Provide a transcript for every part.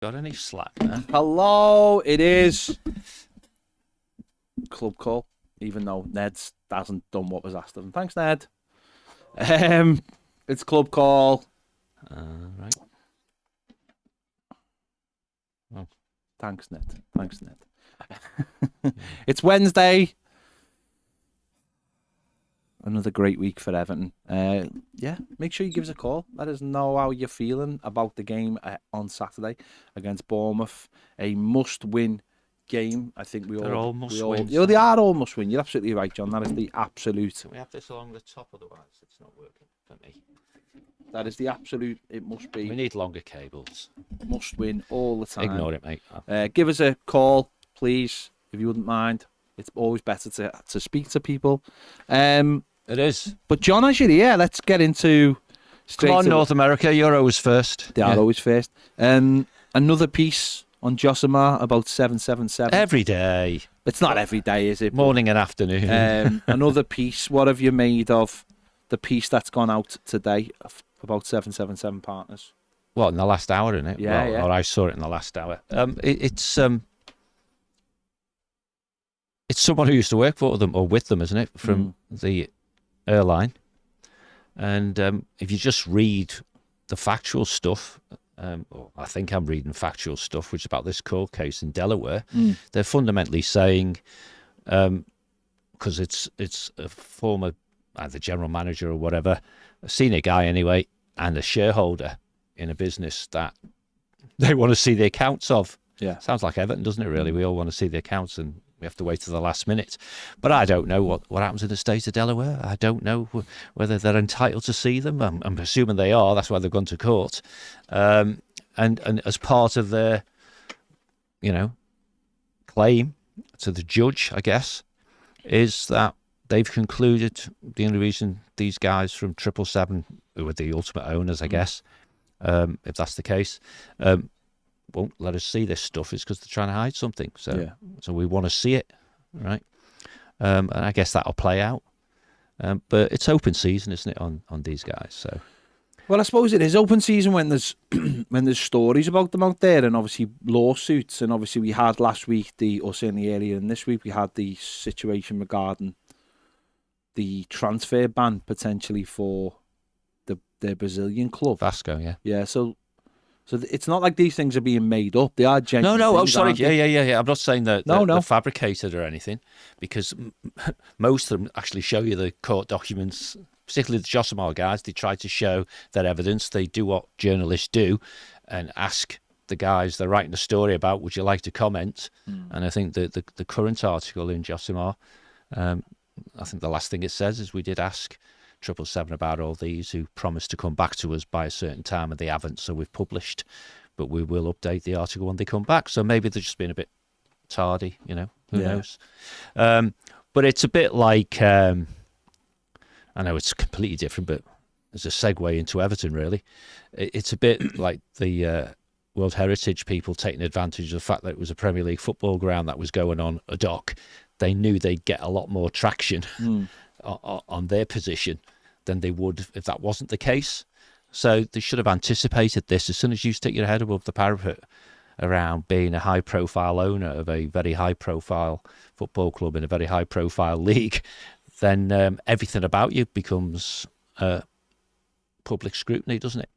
Got any slack there? Hello, it is Club Call, even though Ned hasn't done what was asked of him. Thanks, Ned. It's Club Call. Right. Oh. Thanks, Ned. It's Wednesday. Another great week for Everton. Make sure you give us a call. Let us know how you're feeling about the game on Saturday against Bournemouth. A must-win game. I think They're all must-wins. They are all must-win. You're absolutely right, John. That is the absolute. Can we have this along the top? Otherwise, it's not working for me. That is the absolute. It must be. We need longer cables. Must-win all the time. Ignore it, mate. Give us a call, please, if you wouldn't mind. It's always better to speak to people. It is. But John, as you're here, let's get into. Come on, North America. You're always first. They are always first. Another piece on Josimar about 777. Every day. It's not every day, is it? Morning and afternoon. Another piece. What have you made of the piece that's gone out today about 777 partners? What, in the last hour, isn't it? Yeah. Or I saw it in the last hour. It's someone who used to work for them or with them, isn't it? From the airline. And if you just read the factual stuff, I think I'm reading factual stuff, which is about this court case in Delaware, they're fundamentally saying, because it's a former either general manager or whatever, a senior guy anyway, and a shareholder in a business that they want to see the accounts of. Yeah. Sounds like Everton, doesn't it, really? We all want to see the accounts and we have to wait to the last minute. But I don't know what happens in the state of Delaware. I don't know whether they're entitled to see them. I'm assuming they are. That's why they've gone to court. And as part of their, claim to the judge, I guess, is that they've concluded the only reason these guys from 777, who are the ultimate owners, I guess, if that's the case, won't let us see this stuff is because they're trying to hide something. So we want to see it, right? And I guess that'll play out. But it's open season, isn't it, on these guys? So, well, I suppose it is open season when there's when there's stories about them out there, and obviously lawsuits, and obviously we had last week or certainly earlier in this week we had the situation regarding the transfer ban potentially for the Brazilian club Vasco, yeah. Yeah, so it's not like these things are being made up. They are genuine. No. Things, sorry. Yeah. I'm not saying that they're fabricated or anything, because most of them actually show you the court documents, particularly the Josimar guys. They try to show their evidence. They do what journalists do and ask the guys they're writing the story about, would you like to comment? And I think the current article in Josimar, I think the last thing it says is we did ask 777 about all these who promised to come back to us by a certain time, and they haven't, so we've published, but we will update the article when they come back. So maybe they've just been a bit tardy, who knows. But it's a bit like, I know it's completely different, but as a segue into Everton, really, it's a bit like the World Heritage people taking advantage of the fact that it was a Premier League football ground that was going on a dock. They knew they'd get a lot more traction on their position than they would if that wasn't the case. So they should have anticipated this. As soon as you stick your head above the parapet around being a high-profile owner of a very high-profile football club in a very high-profile league, then everything about you becomes public scrutiny, doesn't it?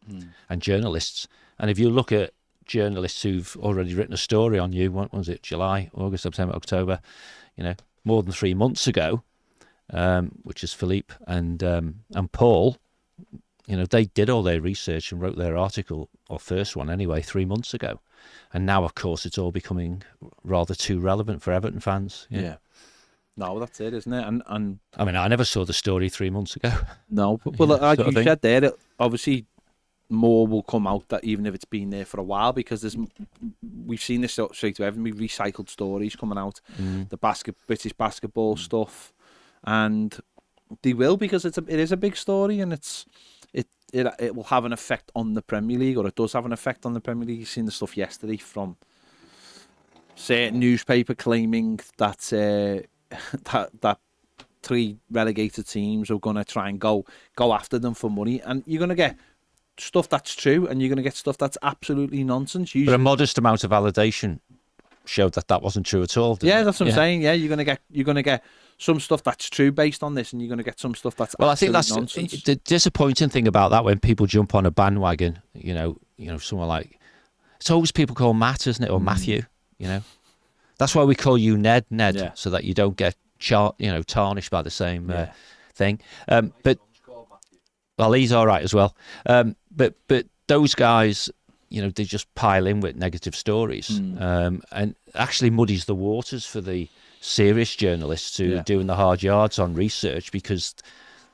And journalists. And if you look at journalists who've already written a story on you, what was it, July, August, September, October, more than 3 months ago, which is Philippe and Paul, they did all their research and wrote their article, or first one anyway, 3 months ago. And now, of course, it's all becoming rather too relevant for Everton fans. Yeah. No, that's it, isn't it? And I mean, I never saw the story 3 months ago. No, but like you said there, obviously more will come out, that even if it's been there for a while, because we've seen this straight to Everton, we've recycled stories coming out, the British basketball stuff, and they will, because it is a big story, and it will have an effect on the Premier League, or it does have an effect on the Premier League. You've seen the stuff yesterday from certain newspaper claiming that that 3 relegated teams are going to try and go after them for money, and you're going to get stuff that's true, and you're going to get stuff that's absolutely nonsense. Usually. But a modest amount of validation showed that wasn't true at all. Yeah, that's what I'm saying. Yeah, you're going to get some stuff that's true based on this, and you're going to get some stuff that's I think that's nonsense. The disappointing thing about that when people jump on a bandwagon. Someone like, it's always people call Matt, isn't it, or Mathew? That's why we call you Ned, so that you don't get tarnished by the same thing. But he's all right as well. But those guys, they just pile in with negative stories, and actually muddies the waters for the serious journalists who are doing the hard yards on research, because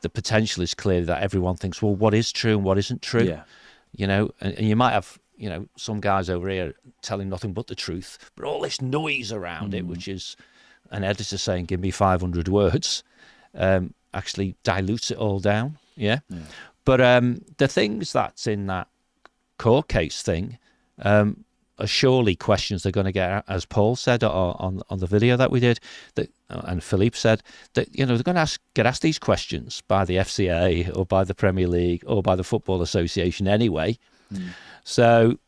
the potential is clear that everyone thinks, well, what is true and what isn't true? And you might have some guys over here telling nothing but the truth, but all this noise around it, which is an editor saying, give me 500 words, actually dilutes it all down. But the things that's in that court case thing are surely questions they're going to get, as Paul said on the video that we did, and Philippe said, that they're going to get asked these questions by the FCA or by the Premier League or by the Football Association anyway. So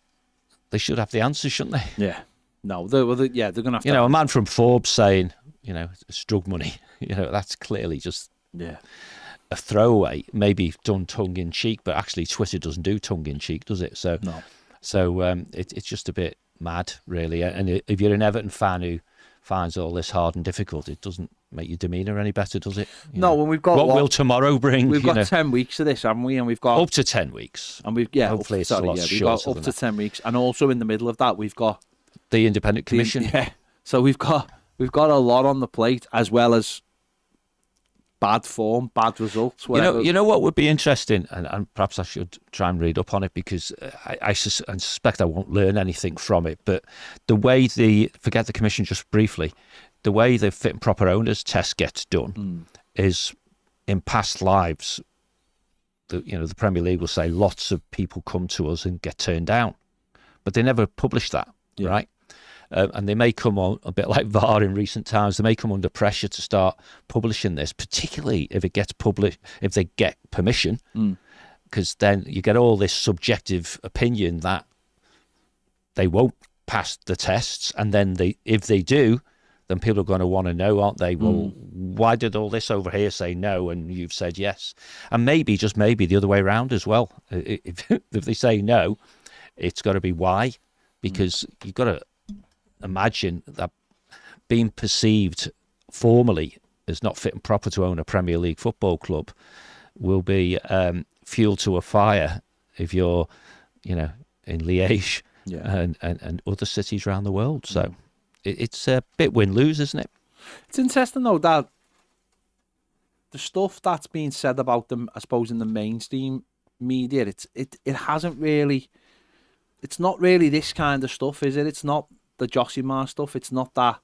they should have the answers, shouldn't they? Yeah. No, they're going to have to. A man from Forbes saying, it's drug money, that's clearly just a throwaway, maybe done tongue-in-cheek, but actually Twitter doesn't do tongue-in-cheek, does it? So, no. So it's just a bit mad, really. And if you're an Everton fan who finds all this hard and difficult, it doesn't make your demeanour any better, does it? When we've got what will tomorrow bring? We've got 10 weeks of this, haven't we? And we've got up to 10 weeks. And we've hopefully it's a lot shorter. We've got up to 10 weeks, and also in the middle of that, we've got the Independent Commission. So we've got a lot on the plate, as well as bad form, bad results. You know what would be interesting, and perhaps I should try and read up on it, because I suspect I won't learn anything from it. But the way forget the commission just briefly, the way the fit and proper owners test gets done is, in past lives, the Premier League will say lots of people come to us and get turned down, but they never publish that, right? And they may come on, a bit like VAR in recent times, they may come under pressure to start publishing this, particularly if it gets published, if they get permission, because then you get all this subjective opinion that they won't pass the tests, and then if they do, then people are going to want to know, aren't they? Well, why did all this over here say no and you've said yes? And maybe, just maybe, the other way around as well. If they say no, it's got to be why, because you've got to imagine that being perceived formally as not fit and proper to own a Premier League football club will be fuel to a fire if you're, in Liège and other cities around the world. So it's a bit win-lose, isn't it? It's interesting, though, that the stuff that's being said about them, I suppose, in the mainstream media, it hasn't really, it's not really this kind of stuff, is it? It's not the Josimar stuff. It's not that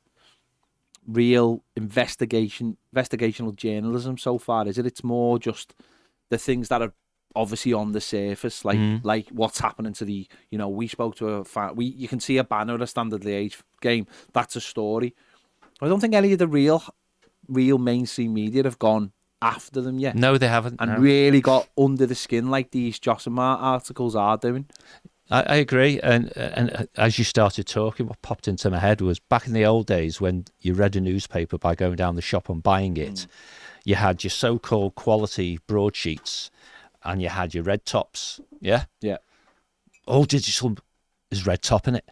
real investigational journalism so far, is it? It's more just the things that are obviously on the surface, like what's happening to the, we spoke to a fan, you can see a banner at a Standard Liège game, that's a story. I don't think any of the real mainstream media have gone after them yet. No, they haven't. And really got under the skin like these Josimar articles are doing. I agree, and as you started talking, what popped into my head was back in the old days when you read a newspaper by going down the shop and buying it, you had your so-called quality broadsheets and you had your red tops, yeah? All digital is red top in it.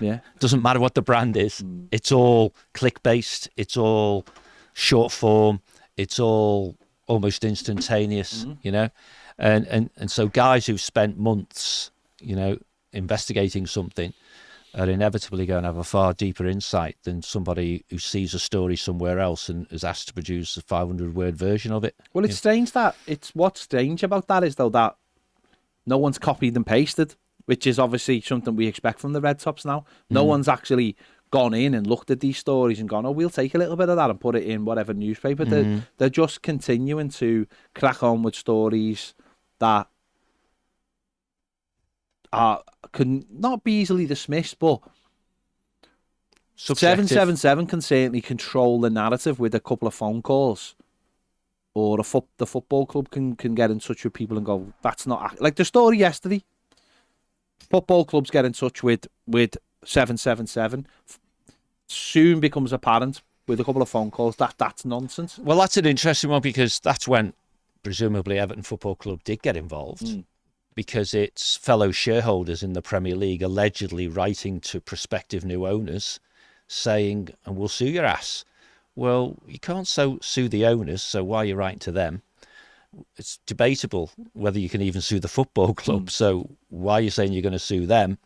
Yeah. Doesn't matter what the brand is. It's all click-based, it's all short form, it's all almost instantaneous, And so guys who've spent months investigating something are inevitably going to have a far deeper insight than somebody who sees a story somewhere else and is asked to produce a 500-word version of it. Well, it's strange that what's strange about that is, though, that no one's copied and pasted, which is obviously something we expect from the Red Tops now. No one's actually gone in and looked at these stories and gone, oh, we'll take a little bit of that and put it in whatever newspaper. They're just continuing to crack on with stories that can not be easily dismissed, but subjective. 777 can certainly control the narrative with a couple of phone calls or the football club can get in touch with people and go, that's not... Like the story yesterday, football clubs get in touch with 777, soon becomes apparent with a couple of phone calls that's nonsense. Well, that's an interesting one, because that's when presumably Everton Football Club did get involved, because its fellow shareholders in the Premier League allegedly writing to prospective new owners saying, and we'll sue your ass. Well, you can't sue the owners, so why are you writing to them? It's debatable whether you can even sue the football club, so why are you saying you're going to sue them?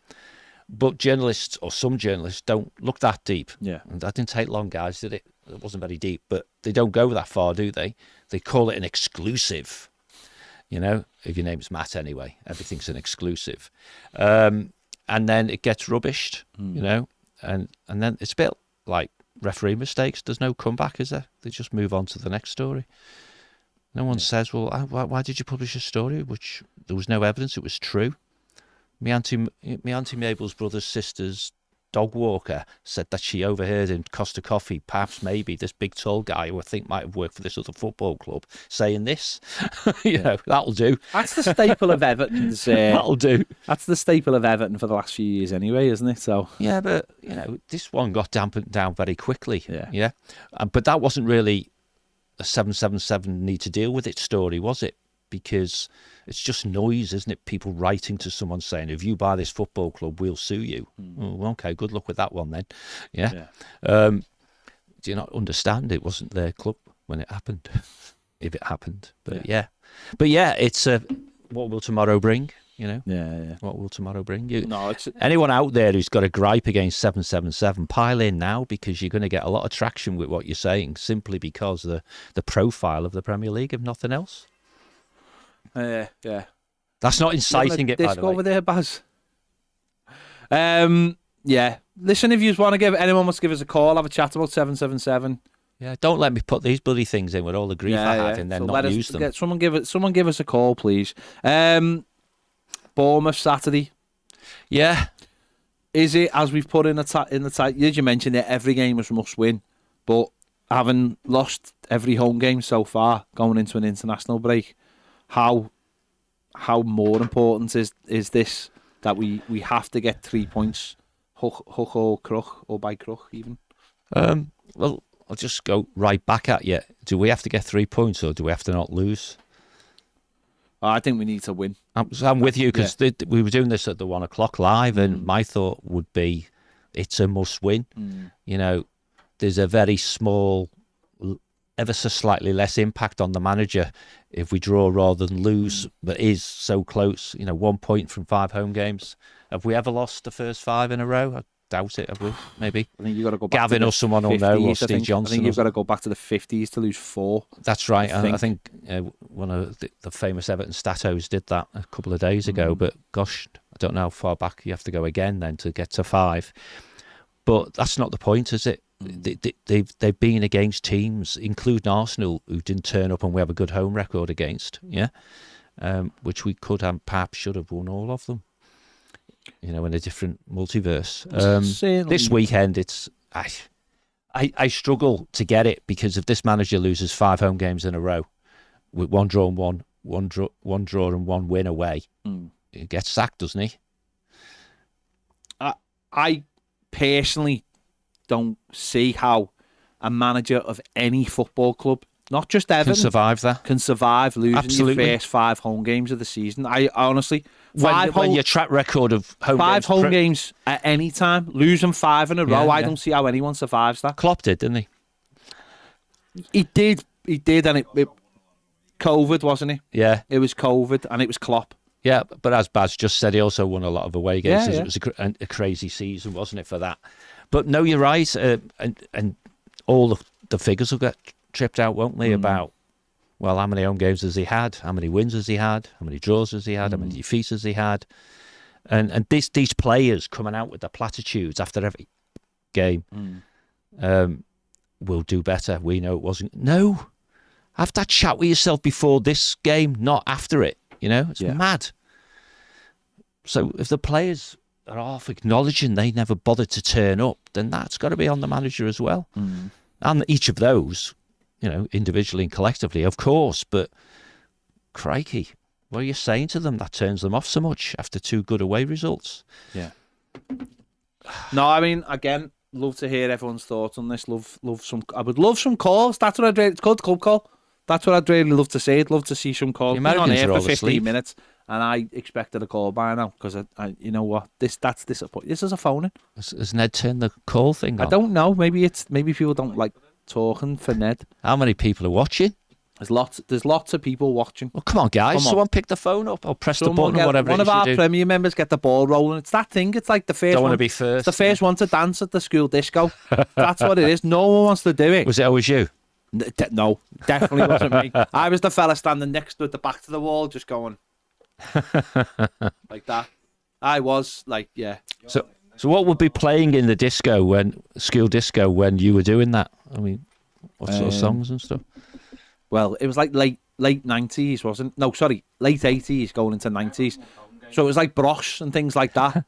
But journalists, or some journalists, don't look that deep. Yeah. And that didn't take long, guys, did it? It wasn't very deep, but they don't go that far, do they? They call it an exclusive. You know, if your name's Matt anyway, everything's an exclusive. And then it gets rubbished, you know, and then it's a bit like referee mistakes. There's no comeback, is there? They just move on to the next story. No one says, well, why did you publish a story which there was no evidence it was true? My auntie Mabel's brother's sister's dog walker said that she overheard in Costa Coffee, perhaps maybe this big tall guy who I think might have worked for this other football club, saying this. you know, that'll do. That's the staple of Everton's. That'll do. That's the staple of Everton for the last few years anyway, isn't it? So yeah, but you know, this one got dampened down very quickly. Yeah. But that wasn't really a 777 need to deal with it story, was it? Because it's just noise, isn't it? People writing to someone saying, if you buy this football club, we'll sue you. Oh, okay, good luck with that one then. Yeah. Do you not understand? It wasn't their club when it happened, if it happened. But yeah, it's what will tomorrow bring? You know? Yeah. What will tomorrow bring? Anyone out there who's got a gripe against 777, pile in now, because you're going to get a lot of traction with what you're saying, simply because of the profile of the Premier League, if nothing else. Yeah. That's not inciting it, by the way. Over there, Baz. Yeah. Listen, if you want to anyone wants to give us a call, have a chat about 777. Yeah, don't let me put these bloody things in with all the grief I had and then not use them. Someone give us a call, please. Bournemouth Saturday. Yeah. Is it, as we've put in the title? Did you mention that every game was must win, but having lost every home game so far, going into an international break, how more important is this, that we have to get 3 points, hook or crook, or by crook even? Well, I'll just go right back at you. Do we have to get 3 points, or do we have to not lose? I think we need to win. I'm with you, because we were doing this at the 1 o'clock live, and my thought would be it's a must win. You know, there's a very small, ever so slightly less impact on the manager if we draw rather than lose, but is so close. You know, 1 point from 5 home games. Have we ever lost the first 5 in a row? I doubt it. Have we? Maybe. I think you got to go back. Gavin to or someone will know, or Steve Johnson. I think you've got to go back to the 50s to lose 4. That's right. I think one of the famous Everton statos did that a couple of days ago. But gosh, I don't know how far back you have to go again then to get to 5. But that's not the point, is it? They've been against teams, including Arsenal, who didn't turn up and we have a good home record against, which we could and perhaps should have won all of them, you know, in a different multiverse. This weekend, it's I struggle to get it, because if this manager loses 5 home games in a row with 1 draw and one draw and 1 win away, he gets sacked, doesn't he? I personally don't see how a manager of any football club, not just Everton, can survive losing your first 5 home games of the season. I honestly, when your track record of home games at any time, losing 5 in a row, I don't see how anyone survives that. Klopp did, didn't he? He did, and it COVID, wasn't it? Yeah, it was COVID, and it was Klopp. Yeah, but as Baz just said, he also won a lot of away games. It was a crazy season, wasn't it, for that? But no, you're right, and all the figures will get tripped out, won't they, about, well, how many home games has he had? How many wins has he had? How many draws has he had? How many defeats has he had? And these players coming out with their platitudes after every game will do better. We know it wasn't. No, have that chat with yourself before this game, not after it. You know, it's mad. So if the players are half acknowledging they never bothered to turn up, then that's got to be on the manager as well. And each of those, individually and collectively, of course, but crikey, what are you saying to them that turns them off so much after 2 good away results? Yeah. No, I mean, again, love to hear everyone's thoughts on this. I would love some calls. That's what I'd really, it's called Club Call. That's what I'd really love to see. I'd love to see some calls. The Americans on here are all for 15 asleep. minutes, and I expected a call by now because I you know what, that's disappointing. This is a phone in. Has Ned turned the call thing on? I don't know. Maybe people don't like talking for Ned. How many people are watching? There's lots of people watching. Well, come on, guys. Someone pick the phone up or press the button or whatever. One of our Premier members get the ball rolling. It's that thing. It's like the first Don't one. want to be first. It's the first one to dance at the school disco. That's what it is. No one wants to do it. Was it always you? No, definitely wasn't me. I was the fella standing next to it, the back to the wall, just going like that. I was like, yeah. So what would be playing in the school disco when you were doing that? I mean, what sort of songs and stuff? Well, it was like late 90s, wasn't it? No, sorry, late 80s going into 90s. So it was like Bros and things like that.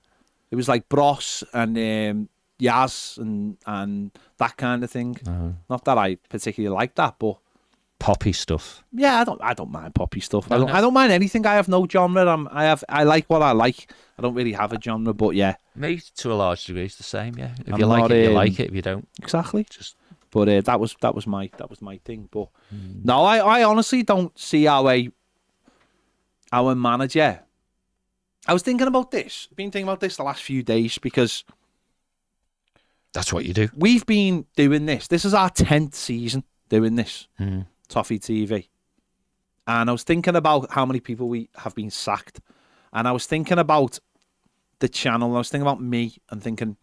It was like Bros and Yaz and that kind of thing. Not that I particularly like that, but poppy stuff. Yeah, I don't mind poppy stuff. I don't mind anything. I have no genre. I like what I like. I don't really have a genre, but yeah. Me, to a large degree, it's the same. Yeah, if you like it, you like it. If you don't, exactly. But that was my thing. But no, I honestly don't see our manager. I was thinking about this. I've been thinking about this the last few days because that's what you do. We've been doing this. This is our 10th season doing this. Toffee TV. And I was thinking about how many people we have been sacked. And I was thinking about the channel. I was thinking about me and thinking,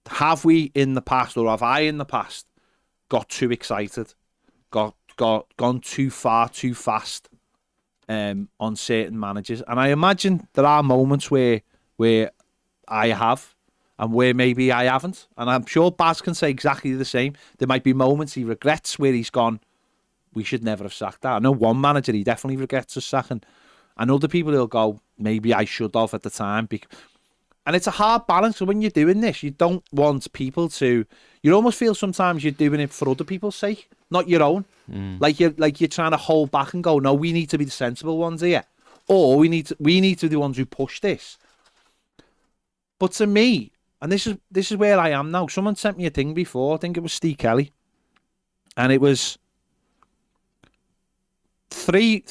have we in the past, or have I in the past, got too excited, gone too far, too fast on certain managers? And I imagine there are moments where I have and where maybe I haven't. And I'm sure Baz can say exactly the same. There might be moments he regrets where he's gone, we should never have sacked that. I know one manager he definitely regrets us sacking. And other people he'll go, maybe I should have at the time. And it's a hard balance. So when you're doing this, you don't want people to. You almost feel sometimes you're doing it for other people's sake, not your own. Like you're trying to hold back and go, no, we need to be the sensible ones here, or we need to be the ones who push this. But to me, and this is where I am now. Someone sent me a thing before. I think it was Steve Kelly, and it was three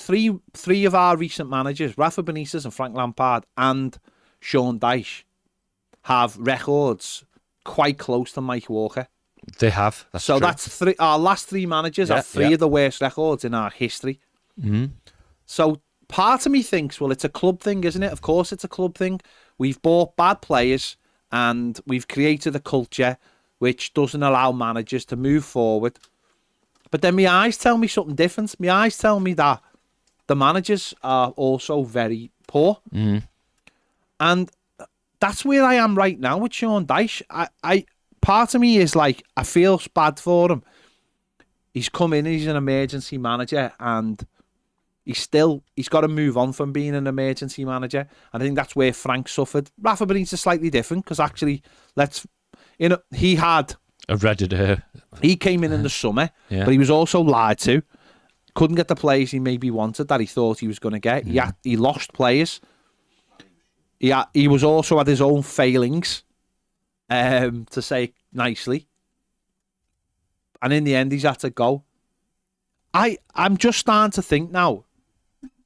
of our recent managers, Rafa Benitez and Frank Lampard and Sean Dyche, have records quite close to Mike Walker. They have. That's so true. That's three. Our last three managers have three of the worst records in our history. So part of me thinks, well, it's a club thing, isn't it? Of course it's a club thing. We've bought bad players and we've created a culture which doesn't allow managers to move forward. But then my eyes tell me something different. My eyes tell me that the managers are also very poor. And that's where I am right now with Sean Dyche. I part of me is like, I feel bad for him. He's come in, he's an emergency manager, and he's got to move on from being an emergency manager. And I think that's where Frank suffered. Rafa Benitez is slightly different because actually, he had a Redditor. He came in the summer, but he was also lied to. Couldn't get the players he maybe wanted that he thought he was going to get. He lost players. He was also had his own failings, to say nicely. And in the end, he's had to go. I'm just starting to think now,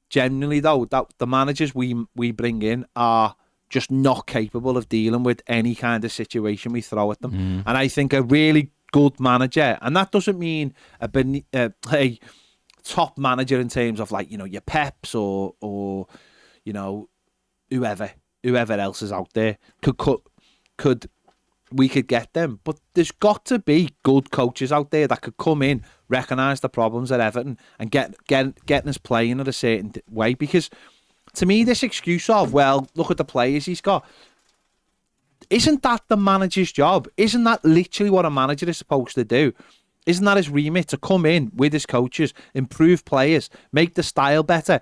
genuinely though, that the managers we bring in are just not capable of dealing with any kind of situation we throw at them. And I think a really good manager, and that doesn't mean a top manager in terms of like, your Peps or whoever else is out there we could get them. But there's got to be good coaches out there that could come in, recognise the problems at Everton and getting us playing in a certain way. Because to me, this excuse of, well, look at the players he's got, isn't that the manager's job? Isn't that literally what a manager is supposed to do? Isn't that his remit, to come in with his coaches, improve players, make the style better,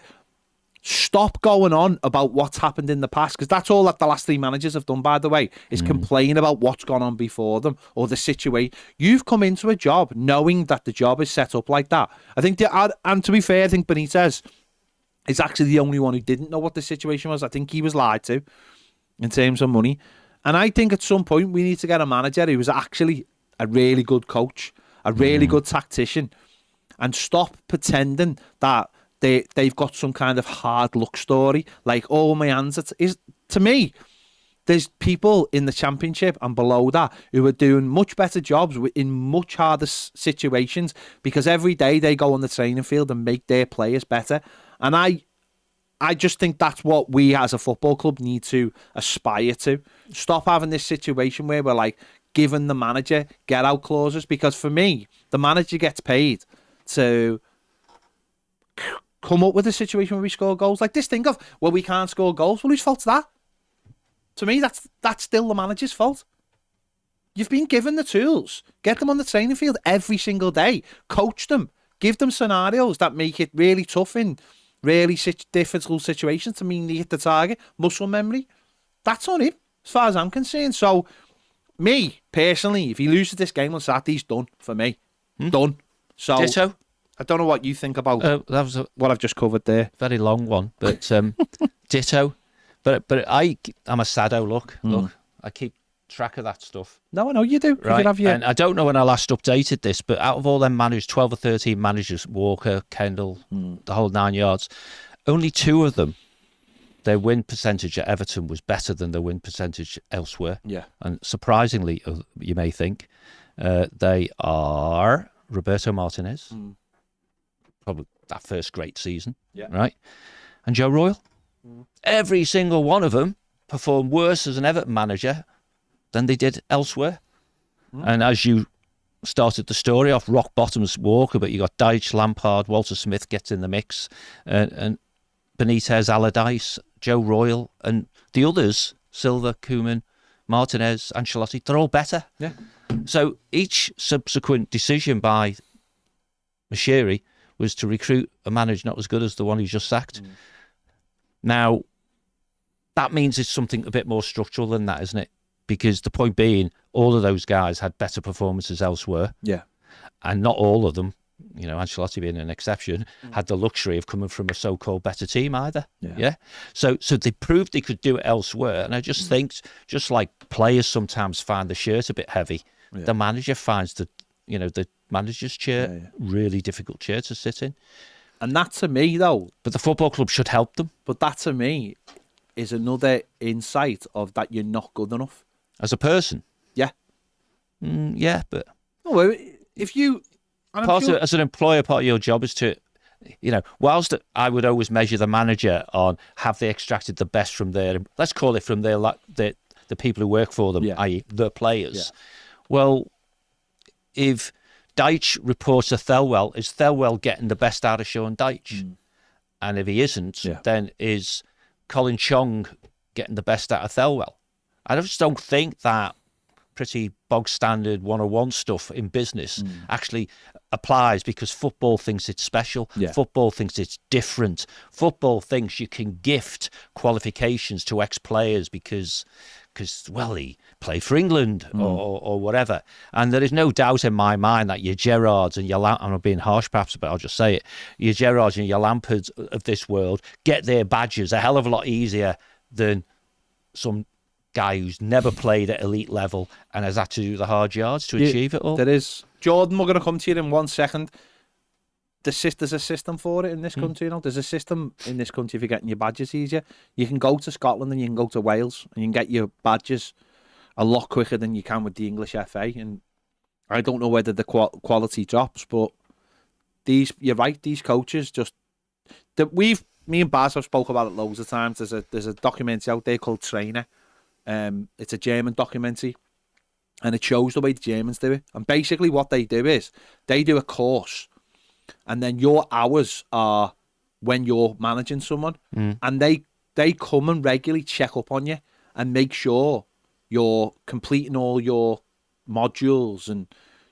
Stop going on about what's happened in the past, because that's all that the last 3 managers have done, by the way, is complain about what's gone on before them or the situation. You've come into a job knowing that the job is set up like that. I think, and to be fair, I think Benitez is actually the only one who didn't know what the situation was. I think he was lied to in terms of money. And I think at some point we need to get a manager who was actually a really good coach, a really good tactician, and stop pretending that they've got some kind of hard luck story, like, oh, my hands. To me, there's people in the Championship and below that who are doing much better jobs in much harder situations, because every day they go on the training field and make their players better. And I just think that's what we as a football club need to aspire to. Stop having this situation where we're like giving the manager get out clauses, because for me, the manager gets paid to come up with a situation where we score goals. Like this thing of, well, we can't score goals. Well, whose fault's that? To me, that's still the manager's fault. You've been given the tools. Get them on the training field every single day. Coach them. Give them scenarios that make it really tough in really difficult situations to mean they hit the target. Muscle memory. That's on him, as far as I'm concerned. So, me, personally, if he loses this game on Saturday, he's done for me. Done. So, Ditto. I don't know what you think about that was what I've just covered there. Very long one, but ditto. But I'm a sado. Look, I keep track of that stuff. No, I know you do. Right, You and I don't know when I last updated this, but out of all them managers, 12 or 13 managers, Walker, Kendall, the whole 9 yards, only 2 of them, their win percentage at Everton was better than their win percentage elsewhere. Yeah. And surprisingly, you may think, they are Roberto Martinez, probably that first great season, right? And Joe Royle. Every single one of them performed worse as an Everton manager than they did elsewhere. And as you started the story off, rock bottom's Walker, but you got Dyche, Lampard, Walter Smith gets in the mix, and Benitez, Allardyce, Joe Royle, and the others, Silva, Koeman, Martinez, Ancelotti, they're all better. Yeah. So each subsequent decision by Mashiri was to recruit a manager not as good as the one he just sacked. Now, that means it's something a bit more structural than that, isn't it? Because the point being, all of those guys had better performances elsewhere. Yeah. And not all of them, Ancelotti being an exception, had the luxury of coming from a so-called better team either. Yeah. So they proved they could do it elsewhere. And I just think, just like players sometimes find the shirt a bit heavy, the manager finds the manager's chair really difficult chair to sit in. And that to me, though... But the football club should help them. But that to me is another insight of that you're not good enough. As a person? Yeah. Yeah, but... No, if you... As an employer, part of your job is to... whilst I would always measure the manager on have they extracted the best from their... Let's call it from the people who work for them, i.e. the players. Yeah. Well, if... Dyche reports to Thelwell, is Thelwell getting the best out of Sean Dyche? And if he isn't, then is Colin Chong getting the best out of Thelwell? I just don't think that pretty bog standard 101 stuff in business actually applies, because football thinks it's special. Football thinks it's different. Football thinks you can gift qualifications to ex-players because he played for England or whatever. And there is no doubt in my mind that your Gerrards and your I'm being harsh perhaps, but I'll just say it, your Gerrards and your Lampards of this world get their badges a hell of a lot easier than some guy who's never played at elite level and has had to do the hard yards to achieve it all. There is. Jordan, we're going to come to you in 1 second. There's a system for it in this country, There's a system in this country for getting your badges easier. You can go to Scotland and you can go to Wales and you can get your badges a lot quicker than you can with the English FA. And I don't know whether the quality drops, but you're right, these coaches me and Baz have spoke about it loads of times. There's a documentary out there called Trainer. It's a German documentary, and it shows the way the Germans do it. And basically what they do is they do a course, and then your hours are when you're managing someone, and they come and regularly check up on you and make sure you're completing all your modules and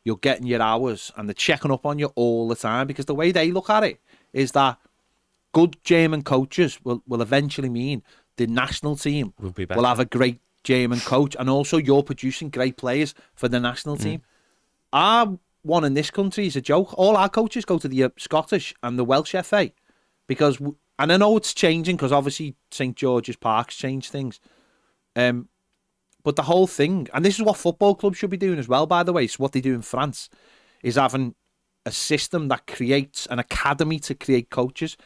you're getting your hours, and they're checking up on you all the time, because the way they look at it is that good German coaches will eventually mean the national team will have a great German coach, and also you're producing great players for the national team. Our one in this country is a joke. All our coaches go to the Scottish and the Welsh FA because, and I know it's changing because obviously St George's Park's changed things. But the whole thing, and this is what football clubs should be doing as well, by the way, so what they do in France is having a system that creates an academy to create coaches.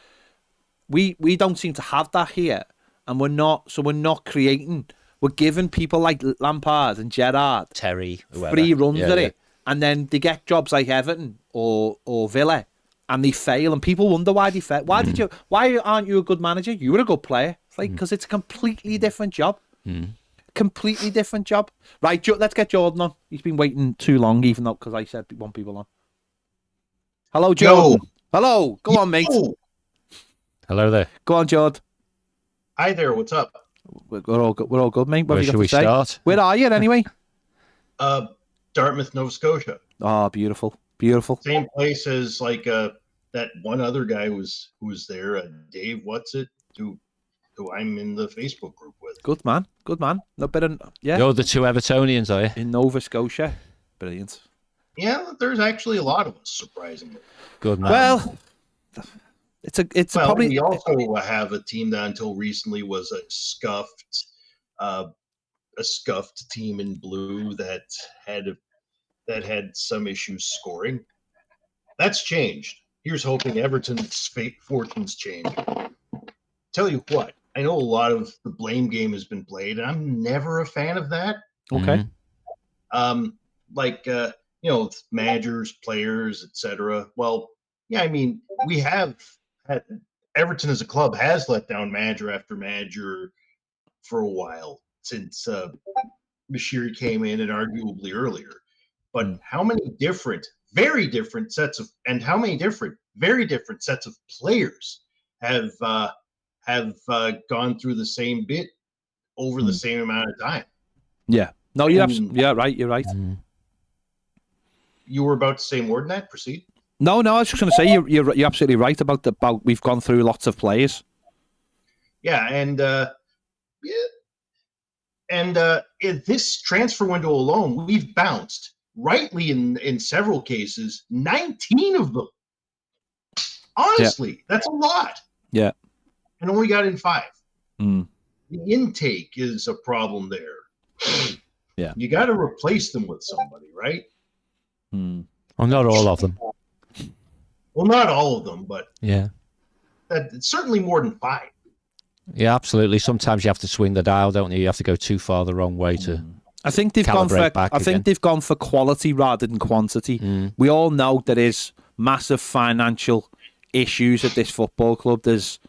We don't seem to have that here, and we're not creating. We're giving people like Lampard and Gerrard, Terry, free runs at it, and then they get jobs like Everton or Villa, and they fail, and people wonder why they fail. Why aren't you a good manager? You were a good player. It's like because it's a completely different job. Completely different job. Right, let's get Jordan on. He's been waiting too long, even though because I said we want people on. Hello, Jordan. Yo. Hello. Go on, mate. Hello there. Go on, Jordan. Hi there. What's up? We're all good, mate. Where should we start? Where are you anyway? Dartmouth, Nova Scotia. Oh, beautiful. Beautiful. Same place as like that one other guy who was there, Dave who I'm in the Facebook group with. Good man. No better. Yeah. You're the two Evertonians, are you? In Nova Scotia. Brilliant. Yeah, there's actually a lot of us, surprisingly. Good man. Well, it's probably. We also have a team that until recently was a scuffed team in blue that had some issues scoring. That's changed. Here's hoping Everton's fortunes change. Tell you what, I know a lot of the blame game has been played, and I'm never a fan of that. Okay. Managers, players, etc. Well, yeah, I mean, we have had Everton as a club has let down manager after manager for a while since Mashiri came in and arguably earlier. But how many very different sets of players have gone through the same bit over the same amount of time? Yeah. No, you're right. You're right. You were about to say more than that. Proceed. No. I was just going to say you're absolutely right about we've gone through lots of players. Yeah, and in this transfer window alone, we've bounced rightly in several cases 19 of them. Honestly, that's a lot. Yeah, and only got in 5. The intake is a problem there. Yeah, you got to replace them with somebody, right? Well, not all of them. Well, not all of them, but yeah, it's certainly more than 5. Yeah, absolutely. Sometimes you have to swing the dial, don't you? You have to go too far the wrong way to. I think they've gone for quality rather than quantity. We all know there is massive financial issues at this football club. There's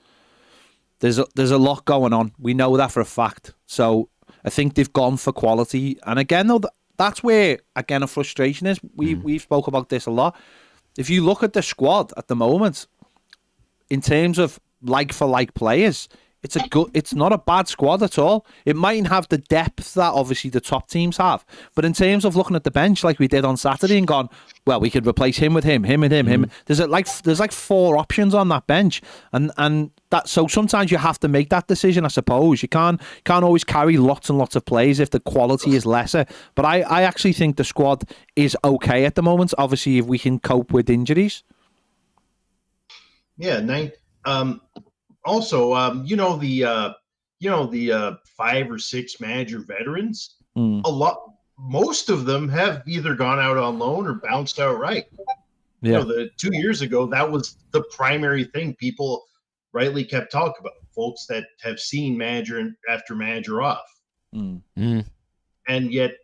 a lot going on. We know that for a fact. So I think they've gone for quality. And again, though, that's where again a frustration is. We've spoke about this a lot. If you look at the squad at the moment, in terms of like for like players, it's not a bad squad at all. It mightn't have the depth that obviously the top teams have, but in terms of looking at the bench like we did on Saturday and gone, well, we could replace him with him and him. There's like 4 options on that bench, and that so sometimes you have to make that decision. I suppose you can't always carry lots and lots of players if the quality is lesser. But I actually think the squad is okay at the moment. Obviously, if we can cope with injuries. Yeah, also, the 5 or 6 manager veterans. Most of them have either gone out on loan or bounced outright. Yeah. 2 years ago, that was the primary thing people rightly kept talking about. Folks that have seen manager after manager off, and yet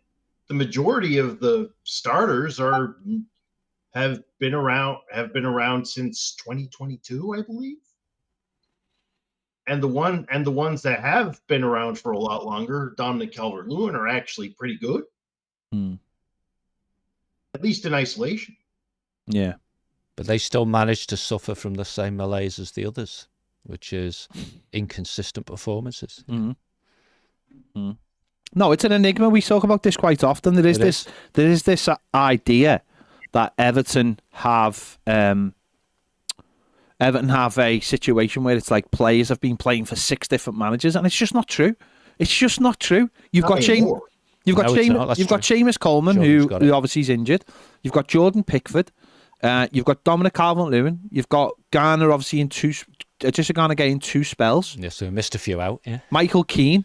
the majority of the starters have been around since 2022, I believe. And the ones that have been around for a lot longer, Dominic Calvert-Lewin, are actually pretty good. At least in isolation. Yeah. But they still manage to suffer from the same malaise as the others, which is inconsistent performances. No, it's an enigma. We talk about this quite often. There is this idea that Everton have Everton have a situation where it's like players have been playing for 6 different managers, and it's just not true. It's just not true. You've got Seamus Coleman, who obviously is injured. You've got Jordan Pickford. You've got Dominic Calvert-Lewin. You've got Garner, obviously, just Garner getting 2 spells. Yeah, so we missed a few out, yeah. Michael Keane,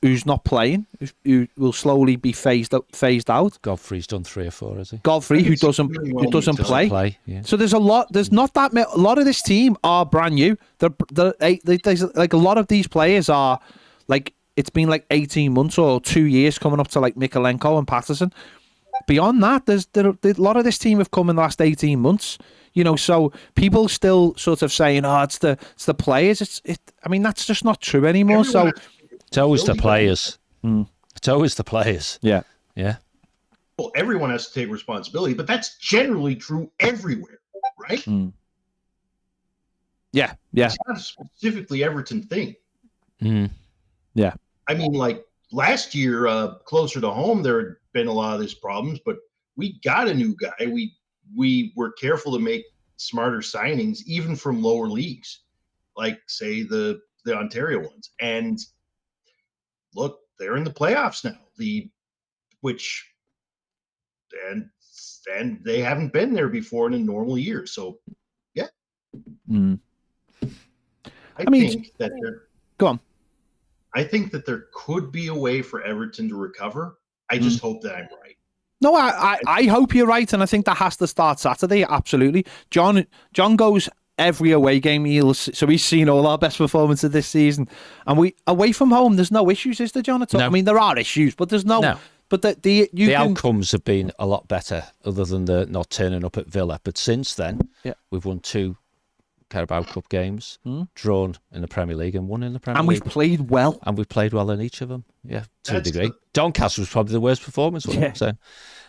who's not playing, who will slowly be phased out. Godfrey's done 3 or 4, has he? Godfrey, who doesn't play. Yeah. So there's not that many. A lot of this team are brand new. There's like a lot of these players are like, it's been like 18 months or 2 years coming up to like Mikalenko and Patterson. Beyond that, a lot of this team have come in the last 18 months. So people still sort of saying, it's the players. I mean, that's just not true anymore. It's always the players. It's always the players. Yeah. Yeah. Well, everyone has to take responsibility, but that's generally true everywhere, right? Yeah. It's not a specifically Everton thing. Yeah. I mean, like last year, closer to home, there had been a lot of these problems, but we got a new guy. We were careful to make smarter signings, even from lower leagues, like say the Ontario ones. And look, they're in the playoffs now. And they haven't been there before in a normal year. So, yeah. I think that go on. I think that there could be a way for Everton to recover. I just hope that I'm right. No, I hope you're right, and I think that has to start Saturday. Absolutely. John goes every away game. So he's seen all our best performances this season. And we away from home, there's no issues, is there, John? At all? No. I mean, there are issues, but there's no. But the outcomes have been a lot better, other than the not turning up at Villa. But since then, we've won 2 Carabao Cup games, drawn in the Premier League and won in the Premier League. And we've played well. And we've played well in each of them, to a degree. Doncaster was probably the worst performance, wasn't it? So,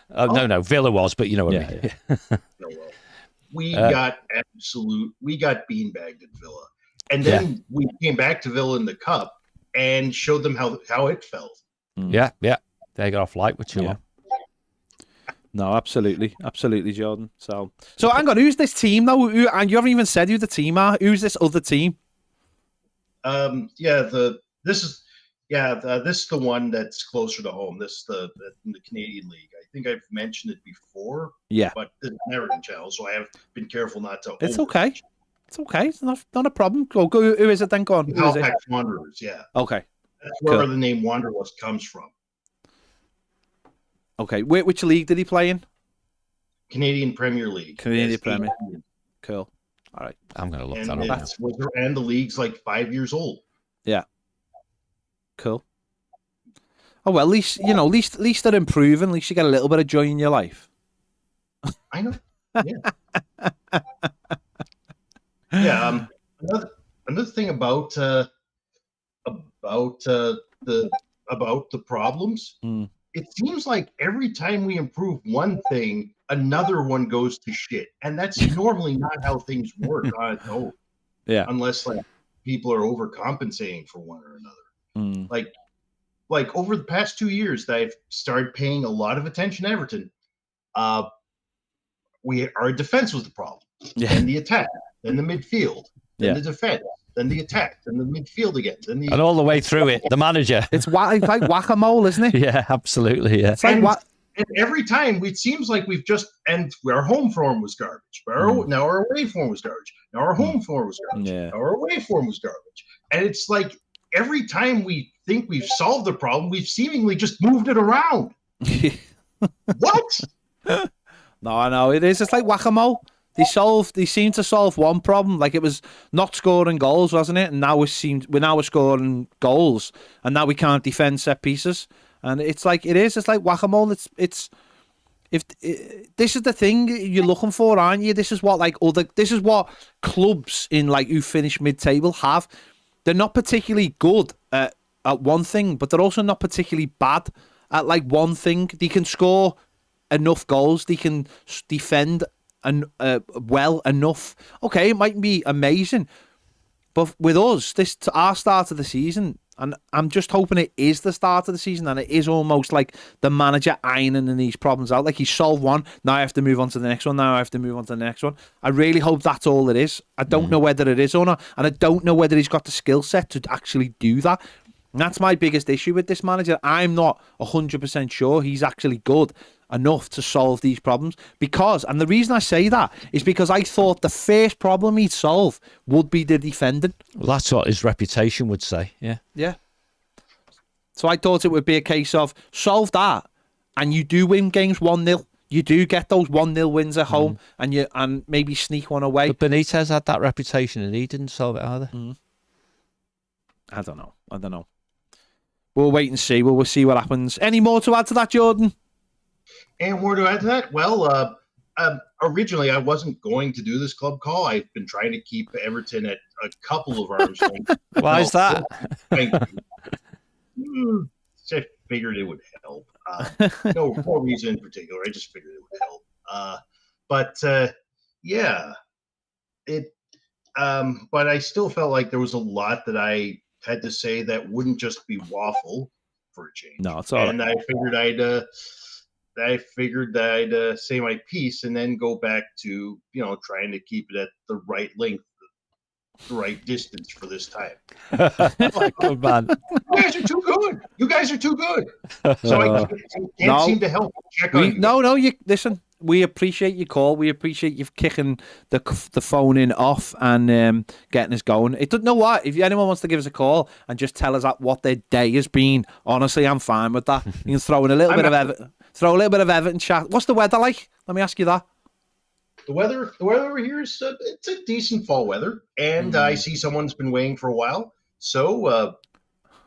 no, Villa was, but you know what I mean. Yeah. We got beanbagged at Villa. And then we came back to Villa in the Cup and showed them how it felt. Yeah. They got off light with you. No, absolutely, Jordan. So hang on, who's this team though? And you haven't even said who the team are. Who's this other team? This is the one that's closer to home. This is in the Canadian League. I think I've mentioned it before. Yeah, but this is an Everton channel, so I have been careful not to. It's okay. It's okay. It's not a problem. Go. Who is it then? Go on. Halifax Wanderers. Yeah. Okay. That's where the name Wanderlust comes from. Okay, which league did he play in? Canadian Premier League. Canadian Premier. Cool. All right, I'm going to look that up. And the league's like 5 years old. Yeah. Cool. Oh well, at least they're improving. At least you get a little bit of joy in your life. I know. Yeah. Yeah. Another thing about the problems. It seems like every time we improve one thing, another one goes to shit. And that's normally not how things work. Unless like people are overcompensating for one or another. Like over the past 2 years that I've started paying a lot of attention to Everton, our defense was the problem. Then the attack, then the midfield, then the defense. Then the attack, then the midfield again, and all the way through it, the manager. It's like whack-a-mole, isn't it? Yeah, absolutely. Yeah. It's like and every time it seems like our home form was garbage. Now our away form was garbage. Now our home form was garbage. Yeah. Now our away form was garbage. And it's like every time we think we've solved the problem, we've seemingly just moved it around. What? No, I know it is. It's like whack-a-mole. They seemed to solve one problem, like it was not scoring goals, wasn't it? And now we're scoring goals, and now we can't defend set pieces. And it's like whack-a-mole. This is the thing you're looking for, aren't you? This is what clubs in like who finish mid-table have. They're not particularly good at one thing, but they're also not particularly bad at like one thing. They can score enough goals. They can defend well enough. Okay, it might be amazing, but with us, our start of the season, And I'm just hoping it is the start of the season and it is almost like the manager ironing these problems out. Like he's solved one, now I have to move on to the next one, now I have to move on to the next one. I really hope that's all it is. I don't know whether it is or not, and I don't know whether he's got the skill set to actually do that. And that's my biggest issue with this manager. I'm not 100% sure he's actually good enough to solve these problems and the reason I say that is because I thought the first problem he'd solve would be the defending. Well, that's what his reputation would say. Yeah. So I thought it would be a case of solve that and you do win games 1-0. You do get those 1-0 wins at home and maybe sneak one away. But Benitez had that reputation and he didn't solve it either. I don't know. We'll wait and see. We'll see what happens. Any more to add to that, Jordan? And more to add to that? Well, originally I wasn't going to do this club call. I've been trying to keep Everton at a couple of arms length. Why is that? Thank you. I figured it would help. No reason in particular. I just figured it would help. But I still felt like there was a lot that I had to say that wouldn't just be waffle for a change. No, it's all right. And I figured I'd say my piece and then go back to, trying to keep it at the right length, the right distance for this time. Good man. You guys are too good. So I can't seem to help check on you. No, listen. We appreciate your call. We appreciate you kicking the phone in off and getting us going. It doesn't know what. If anyone wants to give us a call and just tell us what their day has been, honestly, I'm fine with that. You can throw in a little bit of Everton. Throw a little bit of Everton chat. What's the weather like? Let me ask you that. The weather over here is it's a decent fall weather, and I see someone's been waiting for a while. So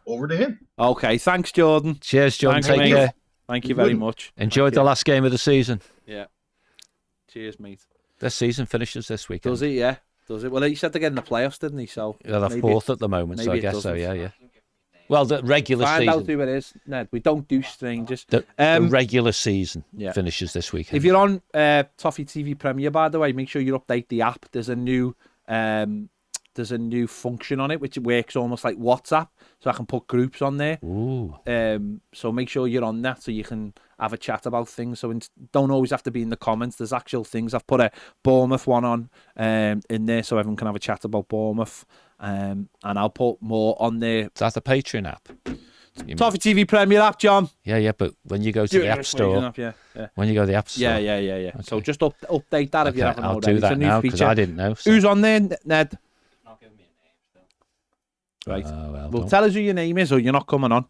over to him. Okay, thanks, Jordan. Cheers, Jordan. Take care. Thank you very much. Enjoyed the last game of the season. Yeah. Cheers, mate. This season finishes this weekend. Does it? Yeah. Does it? Well, he said they're getting the playoffs, didn't he? So they're fourth at the moment, so I guess so. Yeah. Well, the regular season. Find out who it is, Ned. We don't do strangers. The regular season finishes this weekend. If you're on Toffee TV Premier, by the way, make sure you update the app. There's a new function on it which works almost like WhatsApp, so I can put groups on there. Ooh. So make sure you're on that so you can have a chat about things. So don't always have to be in the comments. There's actual things. I've put a Bournemouth one on in there so everyone can have a chat about Bournemouth. And I'll put more on there. Is that the Patreon app? Toffee TV Premier app, John. Yeah, but when you go to the App Store, when you go to the App Store, yeah. Okay. So just update that if you haven't already. I'll do that now because I didn't know. So. Who's on there, Ned? Not giving me a name still. Right. Well, tell us who your name is, or you're not coming on.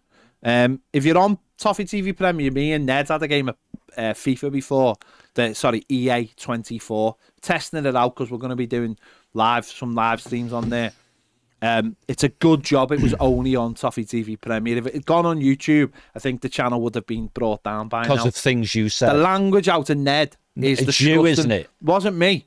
If you're on Toffee TV Premier, me and Ned had a game of FIFA before. EA 24, testing it out because we're going to be doing some live streams on there. It's a good job it was only on Toffee TV Premier. If it had gone on YouTube, I think the channel would have been brought down by now. Because of things you said. The language out of Ned is it's you, isn't it? Wasn't me.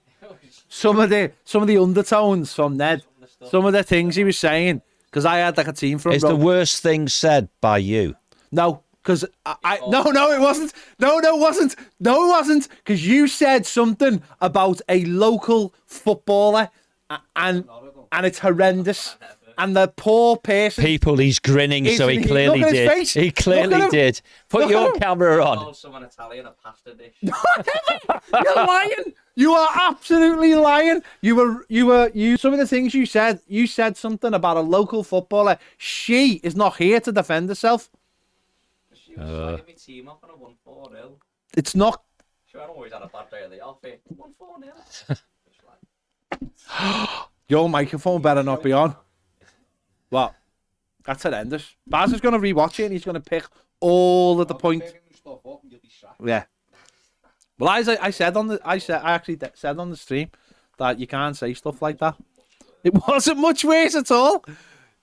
Some of the undertones from Ned, some of the things he was saying, because I had like a team from. It's the worst thing said by you. No, because no, it wasn't. No, it wasn't. Because you said something about a local footballer, and it's horrendous. And the poor person. People, he's grinning, so he clearly did. He clearly did. Put your camera on. Someone Italian a pasta dish. You're lying. You are absolutely lying. You. Some of the things you said something about a local footballer. She is not here to defend herself. She was slagging my team up and I won 4-0. It's not. Sure, I always had a bad day at the office. Won 4-0. Your microphone better not be on. What? That's horrendous. Baz is going to rewatch it and he's going to pick all of the points. Yeah. Well, I actually said on the stream that you can't say stuff like that. It wasn't much worse at all.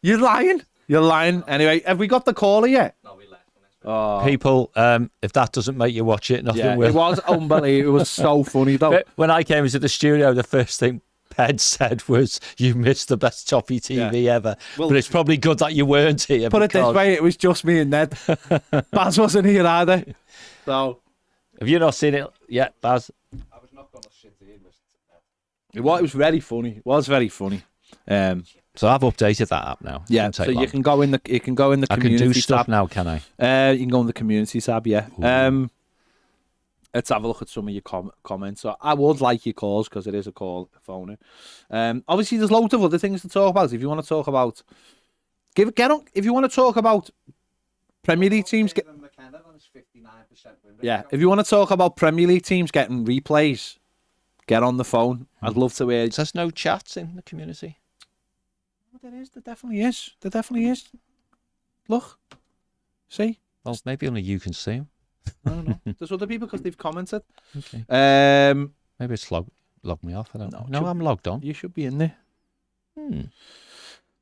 You're lying. Anyway, have we got the caller yet? No, we left. Oh. People, if that doesn't make you watch it, nothing will. It was unbelievable. It was so funny though. When I came into the studio, the first thing Ped said was, "You missed the best Toffee TV ever." Well, but it's probably good that you weren't here. Put it this way, it was just me and Ned. Baz wasn't here either. So, have you not seen it yet, Baz? I was not going to sit here. It was very funny. It was very funny. So I've updated that app now. Yeah, so you can go in the community tab. I can do stuff now, can I? You can go in the community tab, yeah. Let's have a look at some of your comments. So I would like your calls because it is a call phone. Obviously, there's loads of other things to talk about. If you want to talk about, get on. If you want to talk about Premier League teams, if you want to talk about Premier League teams getting replays, get on the phone. I'd love to hear. There's no chats in the community. There is. There definitely is. There definitely is. Look, see. Well, maybe only you can see them. I don't know. There's other people because they've commented. Okay. Maybe it's logged me off. I don't know. No, I'm logged on. You should be in there.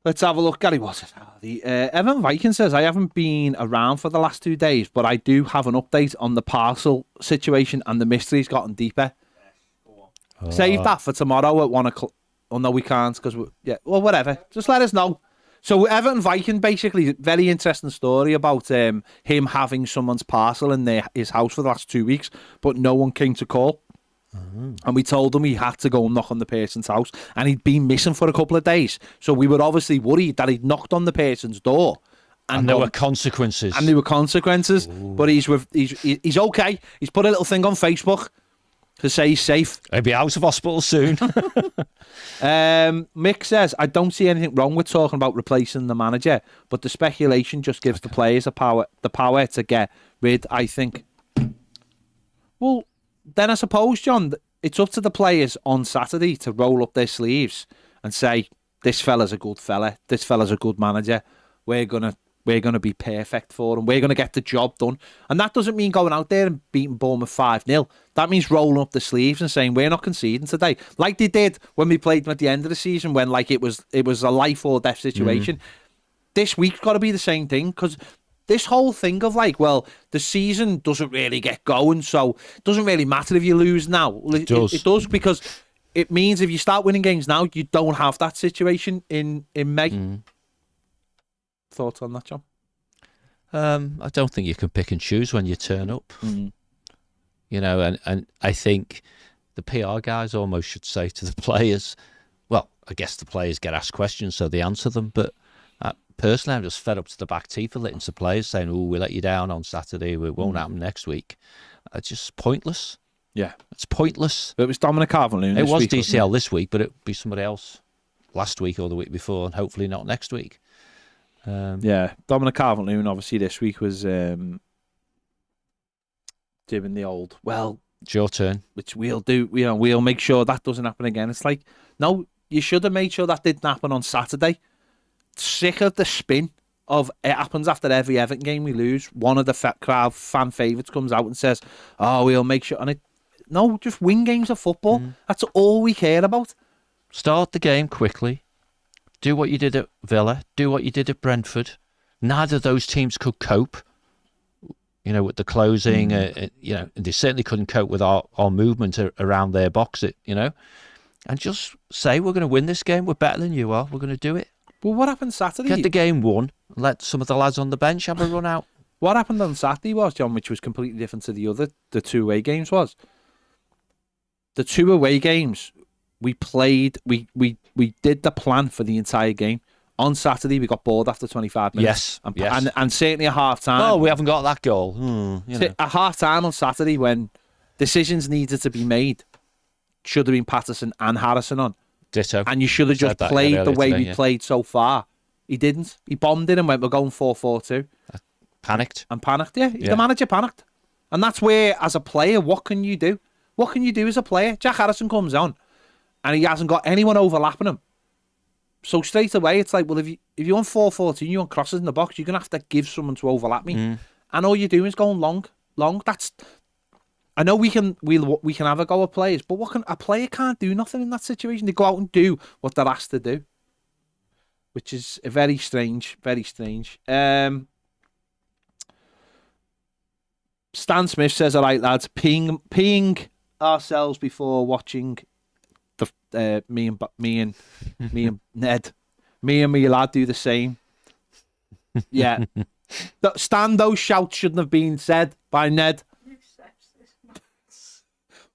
Let's have a look. Gary, what's it? The Evan Viking says, I haven't been around for the last 2 days, but I do have an update on the parcel situation and the mystery's gotten deeper. Save that for tomorrow at 1 o'clock. Oh, no, we can't because, well, whatever. Just let us know. So Everton Viking, basically, very interesting story about him having someone's parcel in his house for the last 2 weeks, but no one came to call. And we told him he had to go and knock on the person's house, and he'd been missing for a couple of days. So we were obviously worried that he'd knocked on the person's door. And there were consequences. But he's okay. He's put a little thing on Facebook to say he's safe. He'll be out of hospital soon. Mick says, I don't see anything wrong with talking about replacing the manager, but the speculation just gives the players the power to get rid, I think. Well, then I suppose, John, it's up to the players on Saturday to roll up their sleeves and say, this fella's a good fella, this fella's a good manager, we're gonna be perfect for him, we're gonna get the job done. And that doesn't mean going out there and beating Bournemouth 5-0. That means rolling up the sleeves and saying we're not conceding today, like they did when we played them at the end of the season, when like it was a life or death situation. This week's got to be the same thing, because this whole thing of like, well, the season doesn't really get going, so it doesn't really matter if you lose now. Well, it does, because it means if you start winning games now, you don't have that situation in May. Thoughts on that, John? I don't think you can pick and choose when you turn up. You know, and I think the PR guys almost should say to the players, well, I guess the players get asked questions, so they answer them, but personally, I'm just fed up to the back teeth of listening to players saying, oh, we let you down on Saturday, it won't happen next week. It's just pointless. Yeah. It's pointless. But it was Dominic Calvert-Lewin It was week, DCL this week, but it'd be somebody else last week or the week before, and hopefully not next week. Yeah, Dominic Calvert-Lewin obviously this week was doing the old, well, it's your turn, which we'll do. You know, we'll make sure that doesn't happen again. It's like, no, you should have made sure that didn't happen on Saturday. Sick of the spin of it happens after every Everton game we lose. One of the crowd fan favourites comes out and says, "Oh, we'll make sure." And no, just win games of football. That's all we care about. Start the game quickly. Do what you did at Villa. Do what you did at Brentford. Neither of those teams could cope. You know, with the closing. You know, they certainly couldn't cope with our movement around their box. And just say we're going to win this game. We're better than you are. We're going to do it. Well, what happened Saturday? Get the game won. Let some of the lads on the bench have a run out. What happened on Saturday was, John, which was completely different to the two away games, was the two away games we played. We did the plan for the entire game. On Saturday, we got bored after 25 minutes. Yes. And certainly at half time. Oh, we haven't got that goal. At half time on Saturday, when decisions needed to be made, should have been Patterson and Harrison on. Ditto. And you should have just played the way we played so far. He didn't. He bombed it and went, we're going 4-4-2. Panicked. Yeah. The manager panicked. And that's where, as a player, what can you do? What can you do as a player? Jack Harrison comes on and he hasn't got anyone overlapping him. So straight away, it's like, well, if you want 4-4-2, you want crosses in the box, you're going to have to give someone to overlap me. And all you're doing is going long. I know we can have a go at players, but a player can't do nothing in that situation. They go out and do what they're asked to do, which is very strange. Very strange. Stan Smith says, "All right, lads, peeing ourselves before watching the me and Ned, me and me lad do the same." Yeah, Stan, those shouts shouldn't have been said by Ned.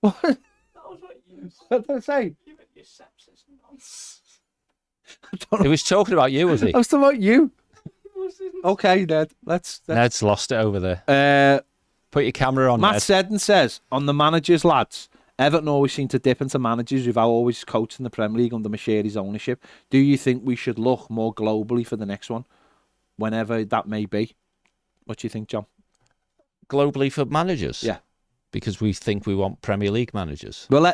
What? That was what you said. What did I say? You meant your sepsis nonsense. He was talking about you, was he? I was talking about you. Okay, Ned. Ned's lost it over there. Put your camera on, Matt Ned. Seddon says, on the managers, lads, Everton always seem to dip into managers who've always coached in the Premier League under Mashiri's ownership. Do you think we should look more globally for the next one, whenever that may be? What do you think, John? Globally for managers? Yeah. Because we think we want Premier League managers. Well,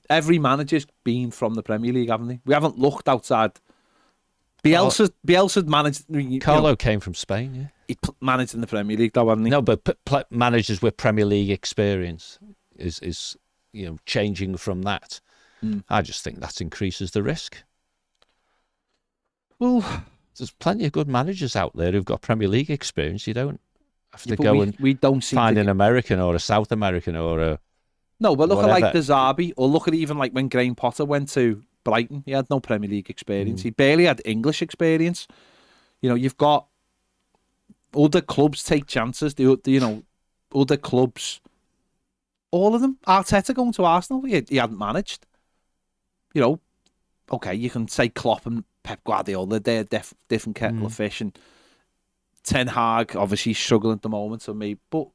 every manager's been from the Premier League, haven't they? We haven't looked outside. Bielsa managed... Carlo came from Spain, yeah. He managed in the Premier League, though, hasn't he? No, but managers with Premier League experience is changing from that. I just think that increases the risk. Well, there's plenty of good managers out there who've got Premier League experience. You don't have to we don't find an American or a South American or a... No, but look whatever. at like De Zerbi, or look at even like when Graham Potter went to Brighton. He had no Premier League experience. He barely had English experience. You've got other clubs take chances. Other clubs, all of them. Arteta going to Arsenal, he hadn't managed. Okay, you can say Klopp and Pep Guardiola, they're different kettle of fish, and Ten Hag obviously struggling at the moment for me. But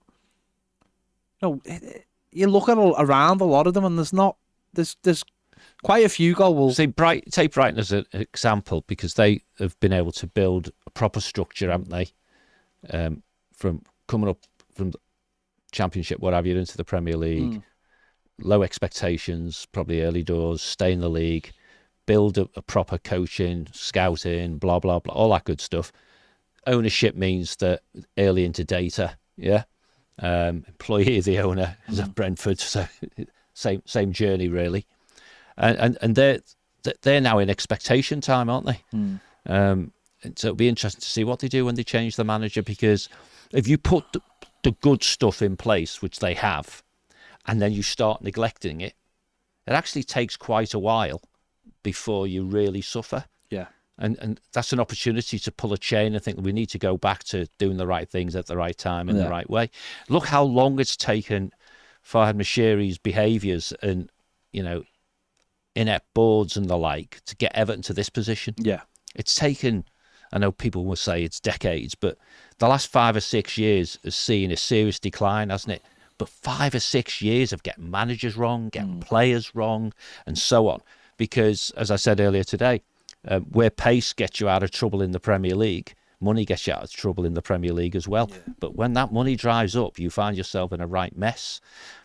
you look at around a lot of them, and there's quite a few goals. Take Brighton as an example, because they have been able to build a proper structure, haven't they? From coming up from the Championship, what have you, into the Premier League, low expectations, probably early doors, stay in the league, build a proper coaching, scouting, blah, blah, blah, all that good stuff. Ownership means that early into data, yeah. Employee of the owner is at Brentford, so same journey really. And they're now in expectation time, aren't they? And so it'll be interesting to see what they do when they change the manager, because if you put the good stuff in place, which they have, and then you start neglecting it, it actually takes quite a while before you really suffer. Yeah. And that's an opportunity to pull a chain and think we need to go back to doing the right things at the right time in the right way. Look how long it's taken Farhad Mashiri's behaviours and, inept boards and the like to get Everton to this position. Yeah. It's taken, I know people will say it's decades, but the last 5 or 6 years has seen a serious decline, hasn't it? But 5 or 6 years of getting managers wrong, getting players wrong, and so on. Because, as I said earlier today, where pace gets you out of trouble in the Premier League, money gets you out of trouble in the Premier League as well. Yeah. But when that money dries up, you find yourself in a right mess.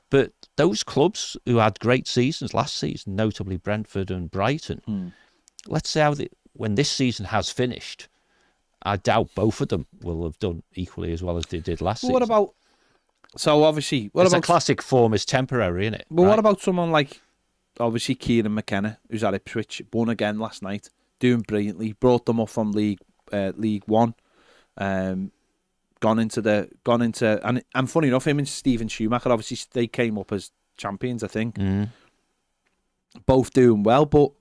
But those clubs who had great seasons last season, notably Brentford and Brighton, let's say when this season has finished, I doubt both of them will have done equally as well as they did last season. What about... So, obviously... A classic form is temporary, isn't it? But what about someone like, obviously, Kieran McKenna, who's at Ipswich, won again last night, doing brilliantly, brought them up from League One, gone into and funny enough, him and Steven Schumacher, obviously they came up as champions, I think, both doing well. But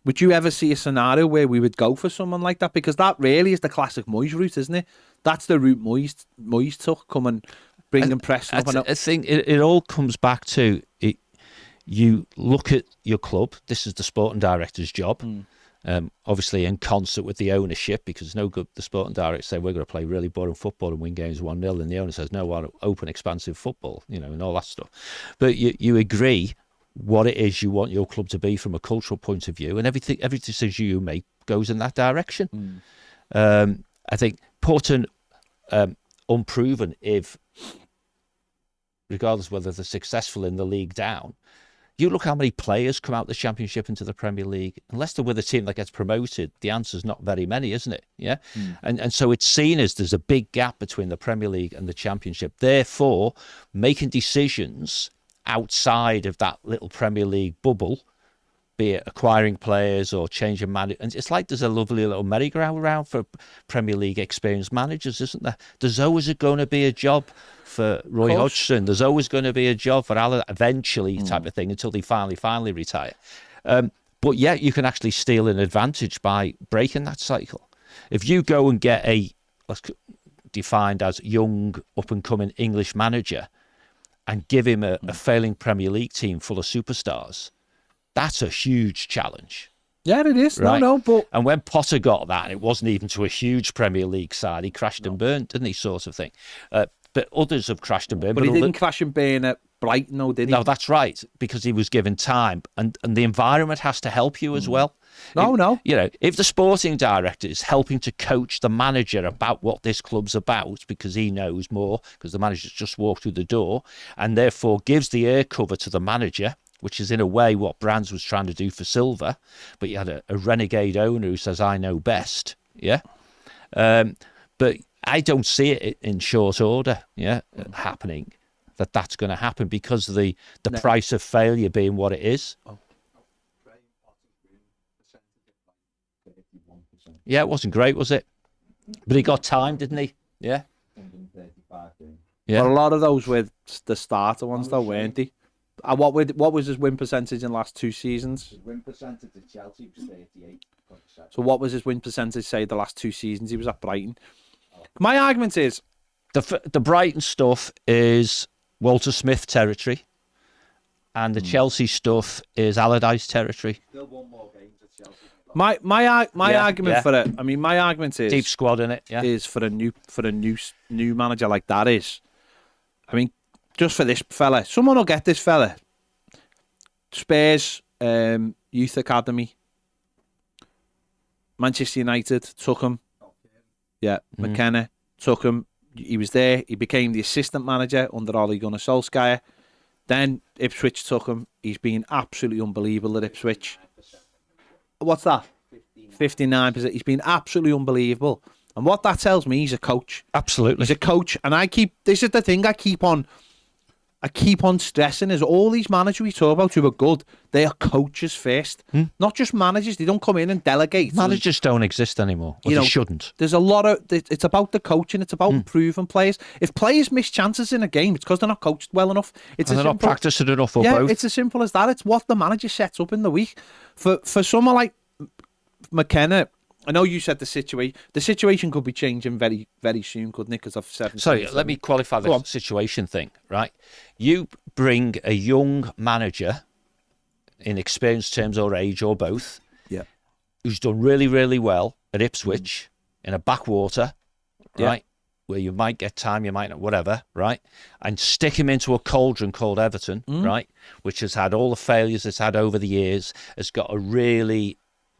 would you ever see a scenario where we would go for someone like that? Because that really is the classic Moyes route, isn't it? That's the route Moyes took, come and bring them pressing up. I think it all comes back to it. You look at your club. This is the sporting director's job. Obviously in concert with the ownership, because it's no good the sporting director say we're going to play really boring football and win games 1-0, and the owner says no, I want open, expansive football, and all that stuff. But you agree what it is you want your club to be from a cultural point of view, and every decision you make goes in that direction. I think Porton, unproven, if regardless whether they're successful in the league down. You look how many players come out the Championship into the Premier League. Unless they're with a team that gets promoted, the answer's not very many, isn't it? Yeah. And so it's seen as there's a big gap between the Premier League and the Championship. Therefore, making decisions outside of that little Premier League bubble, be it acquiring players or changing managers. And it's like there's a lovely little merry-go-round for Premier League experienced managers, isn't there? There's always going to be a job for Roy Hodgson. There's always going to be a job for Alan, eventually, type of thing, until they finally retire. But yet you can actually steal an advantage by breaking that cycle. If you go and get defined as young, up-and-coming English manager and give him a failing Premier League team full of superstars, that's a huge challenge. Yeah, it is. Right? But and when Potter got that, and it wasn't even to a huge Premier League side, he crashed and burned, didn't he? Sort of thing. But others have crashed and burned. But he didn't crash and burn at Brighton, though, did he? No, that's right, because he was given time, and the environment has to help you as well. No. You know, if the sporting director is helping to coach the manager about what this club's about, because he knows more, because the manager's just walked through the door, and therefore gives the air cover to the manager, which is in a way what Brands was trying to do for Silva, but you had a renegade owner who says, I know best, yeah? But I don't see it in short order, happening, that's going to happen because of the price of failure being what it is. Yeah, it wasn't great, was it? But he got time, didn't he? Yeah. Yeah. But a lot of those were the starter ones, though, weren't they? What was his win percentage in the last 2 seasons? His win percentage at Chelsea was 38%. So what was his win percentage, say, the last 2 seasons he was at Brighton? My argument is... The Brighton stuff is Walter Smith territory, and the Chelsea stuff is Allardyce territory. Still won more games at Chelsea. My argument for it, I mean, my argument is... Deep squad in it, yeah. Is for a new manager like that is... I mean, just for this fella, someone will get this fella. Spurs, Youth Academy. Manchester United took him. Yeah, McKenna took him. He was there. He became the assistant manager under Ole Gunnar Solskjaer. Then Ipswich took him. He's been absolutely unbelievable at Ipswich. What's that? 59%. He's been absolutely unbelievable. And what that tells me, he's a coach. Absolutely. He's a coach. And this is the thing I keep on stressing is all these managers we talk about who are good, they are coaches first. Not just managers. They don't come in and delegate. Managers don't exist anymore. Or they shouldn't. There's a lot of... It's about the coaching. It's about improving players. If players miss chances in a game, it's because they're not coached well enough. They're not practicing enough or both. It's as simple as that. It's what the manager sets up in the week. For someone like McKenna... I know you said the situation could be changing very, very soon, couldn't it? Because I've said... Sorry, let me qualify the situation thing, right? You bring a young manager, in experience terms or age or both, who's done really, really well at Ipswich, in a backwater, right? Where you might get time, you might not, whatever, right? And stick him into a cauldron called Everton, right? Which has had all the failures it's had over the years, has got a really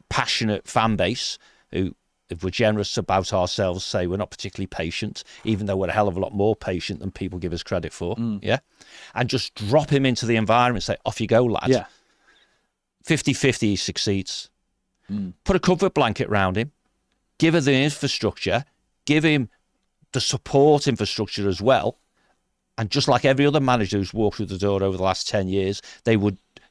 passionate fan base who, if we're generous about ourselves, say we're not particularly patient, even though we're a hell of a lot more patient than people give us credit for, and just drop him into the environment, say, off you go, lad. 50-50 he succeeds. Put a comfort blanket around him, give him the infrastructure, give him the support infrastructure as well, and just like every other manager who's walked through the door over the last 10 years,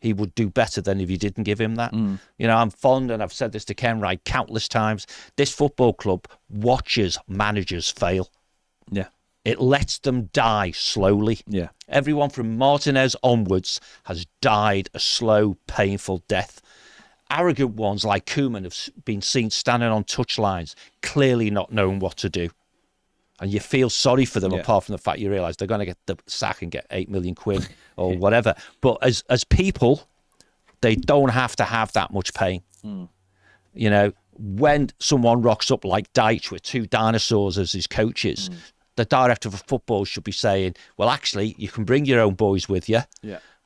he would do better than if you didn't give him that. You know, I'm fond, and I've said this to Ken Wright countless times, this football club watches managers fail. Yeah. It lets them die slowly. Yeah. Everyone from Martinez onwards has died a slow, painful death. Arrogant ones like Koeman have been seen standing on touchlines, clearly not knowing what to do. And you feel sorry for them, apart from the fact you realise they're going to get the sack and get 8 million quid or whatever. But as people, they don't have to have that much pain. You know, when someone rocks up like Dyche with 2 dinosaurs as his coaches, the director of football should be saying, well, actually, you can bring your own boys with you.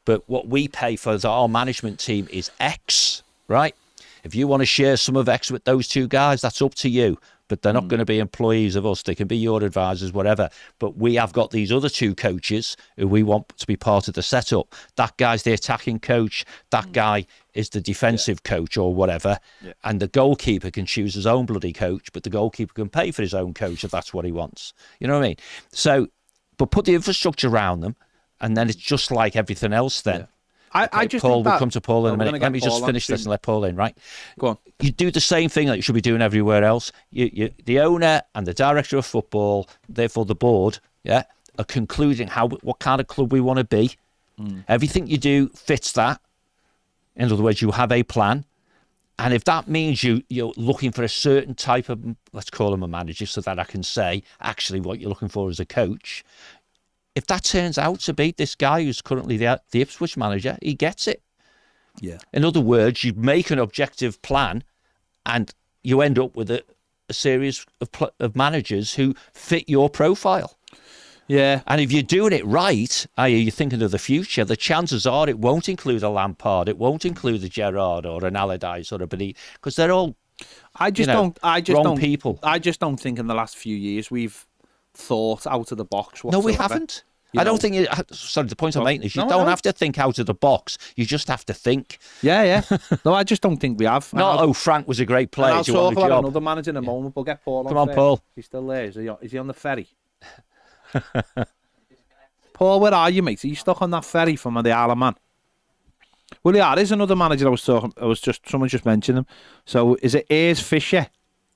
But what we pay for our management team is X, right? If you want to share some of X with those 2 guys, that's up to you. But they're not going to be employees of us. They can be your advisors, whatever. But we have got these other 2 coaches who we want to be part of the setup. That guy's the attacking coach. That guy is the defensive coach or whatever. And the goalkeeper can choose his own bloody coach, but the goalkeeper can pay for his own coach if that's what he wants. You know what I mean? So, but put the infrastructure around them, and then it's just like everything else then. I just Paul, think we'll come to Paul in a minute. Let me just finish this and let Paul in, right? Go on. You do the same thing that you should be doing everywhere else. The owner and the director of football, therefore the board, are concluding what kind of club we want to be. Everything you do fits that. In other words, you have a plan. And if that means you're looking for a certain type of, let's call him a manager, so that I can say actually what you're looking for as a coach, if that turns out to be this guy who's currently the Ipswich manager, he gets it. Yeah. In other words, you make an objective plan and you end up with a series of managers who fit your profile. Yeah. And if you're doing it right, i.e. you're thinking of the future, the chances are it won't include a Lampard, it won't include a Gerrard or an Allardyce or a Benitez, because they're all wrong people. I just don't think in the last few years we've thought out of the box whatsoever. No, we haven't. I don't think... Sorry, the point I'm making is you don't have to think out of the box. You just have to think. Yeah. No, I just don't think we have. Frank was a great player. I'll talk about another manager in a moment. We'll get Paul on. Come on, Paul. He's still there. Is he on the ferry? Paul, where are you, mate? Are you stuck on that ferry from the Isle of Man? Well, yeah, there's another manager someone just mentioned him. So is it Ayres Fisher,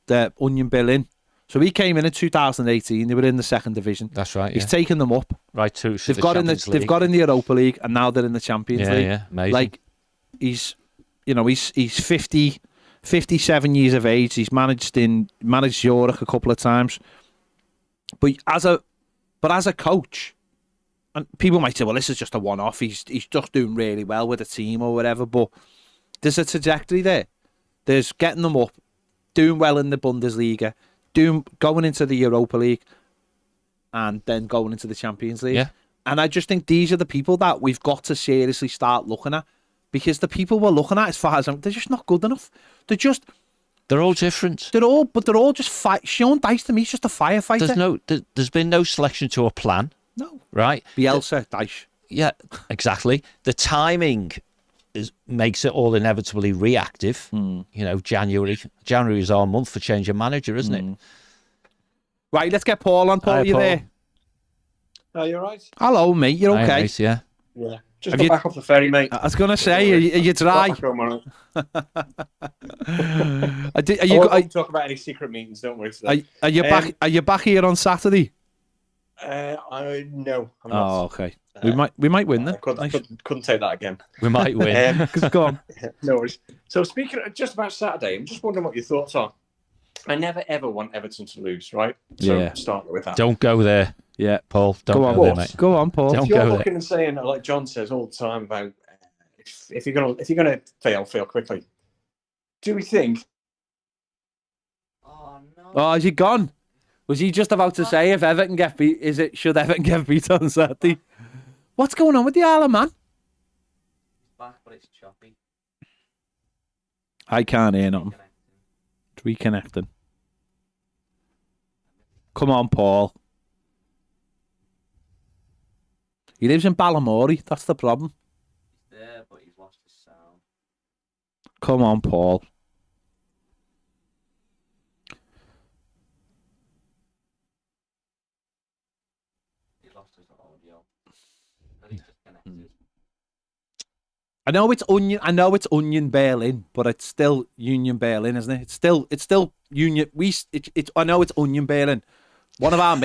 the Union Berlin? So he came in 2018. They were in the second division. That's right. He's taken them up. Right to they've got in the Europa League, and now they're in the Champions League. Yeah, amazing. Like he's 57 years of age. He's managed Zurich a couple of times. But as a coach, and people might say, well, this is just a one-off. He's just doing really well with the team or whatever. But there's a trajectory there. There's getting them up, doing well in the Bundesliga, going into the Europa League, and then going into the Champions League. Yeah. And I just think these are the people that we've got to seriously start looking at, because the people we're looking at, as far as they're just not good enough. They're all different. They're all just Sean Dyche to me is just a firefighter. There's been no selection to a plan. No. Right? Bielsa, Dyche. Yeah, exactly. The timing makes it all inevitably reactive. January is our month for change of manager, isn't it? Right, let's get Paul on. Paul, are you Paul. there? Are you all right? Hello, mate. You're okay? Mate, yeah. Yeah. Just got back off the ferry, mate. I was going to say, are you dry? I won't talk about any secret meetings, don't worry. Are you back? Are you back here on Saturday? No, I'm not. Oh, okay. We might win then. Couldn't take that again. We might win. Go on. No worries. So speaking just about Saturday, I'm just wondering what your thoughts are. I never ever want Everton to lose, right? So start with that. Don't go there. Yeah, Paul. Don't go there, mate. Go on, Paul. If you're looking and saying, like John says all the time about if you're gonna fail quickly. Do we think? Oh no! Oh, is he gone? Was he just about to say if Everton get beat? Should Everton get beat on Saturday? What's going on with the Isle of Man? It's back, but it's choppy. I can't hear nothing. It's reconnecting. Come on, Paul. He lives in Ballymore. That's the problem. He's there, but he's lost his sound. Come on, Paul. He's lost his audio. But he's disconnected. I know it's Union Berlin, but it's still Union Berlin, isn't it? It's still Union. I know it's Union Berlin. One of our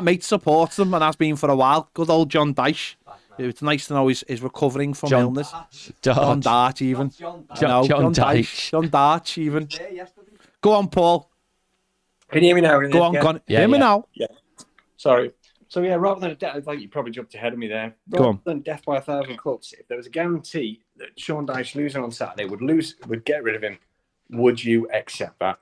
mates supports them and has been for a while. Good old John Dyche. It's nice to know he's recovering from illness. John Dyche, even. John Dyche. John Dyche, even. Go on, Paul. Can you hear me now? Go on. Hear me now. Yeah. Sorry. So yeah, rather than a death, like you probably jumped ahead of me there. Rather than death by 1,000 cuts, if there was a guarantee that Sean Dyche losing on Saturday would get rid of him, would you accept that?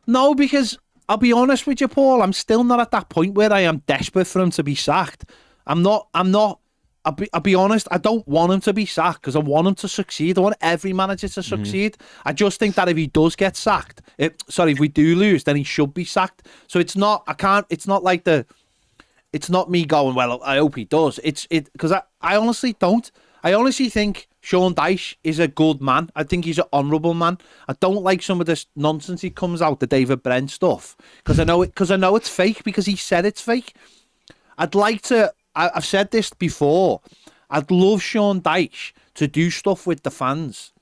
No, because I'll be honest with you, Paul. I'm still not at that point where I am desperate for him to be sacked. I'm not. I'll be honest. I don't want him to be sacked because I want him to succeed. I want every manager to succeed. I just think that if he does get sacked, if we do lose, then he should be sacked. So it's not. It's not like it's not me going, well, I hope he does. Because I honestly don't. I honestly think Sean Dyche is a good man. I think he's an honourable man. I don't like some of this nonsense he comes out, the David Brent stuff, because I know it's fake, because he said it's fake. I've said this before, I'd love Sean Dyche to do stuff with the fans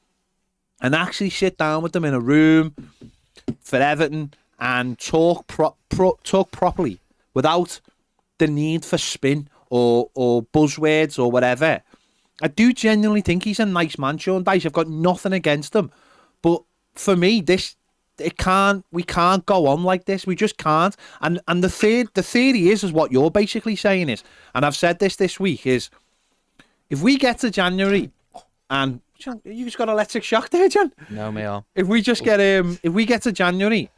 and actually sit down with them in a room for Everton and talk properly without the need for spin or buzzwords or whatever. I do genuinely think he's a nice man, Sean Dyche. I've got nothing against him. But for me, we can't go on like this. We just can't. And the theory is what you're basically saying is, and I've said this week, is if we get to January And you just got electric shock there, John. No, me on. If we just get if we get to January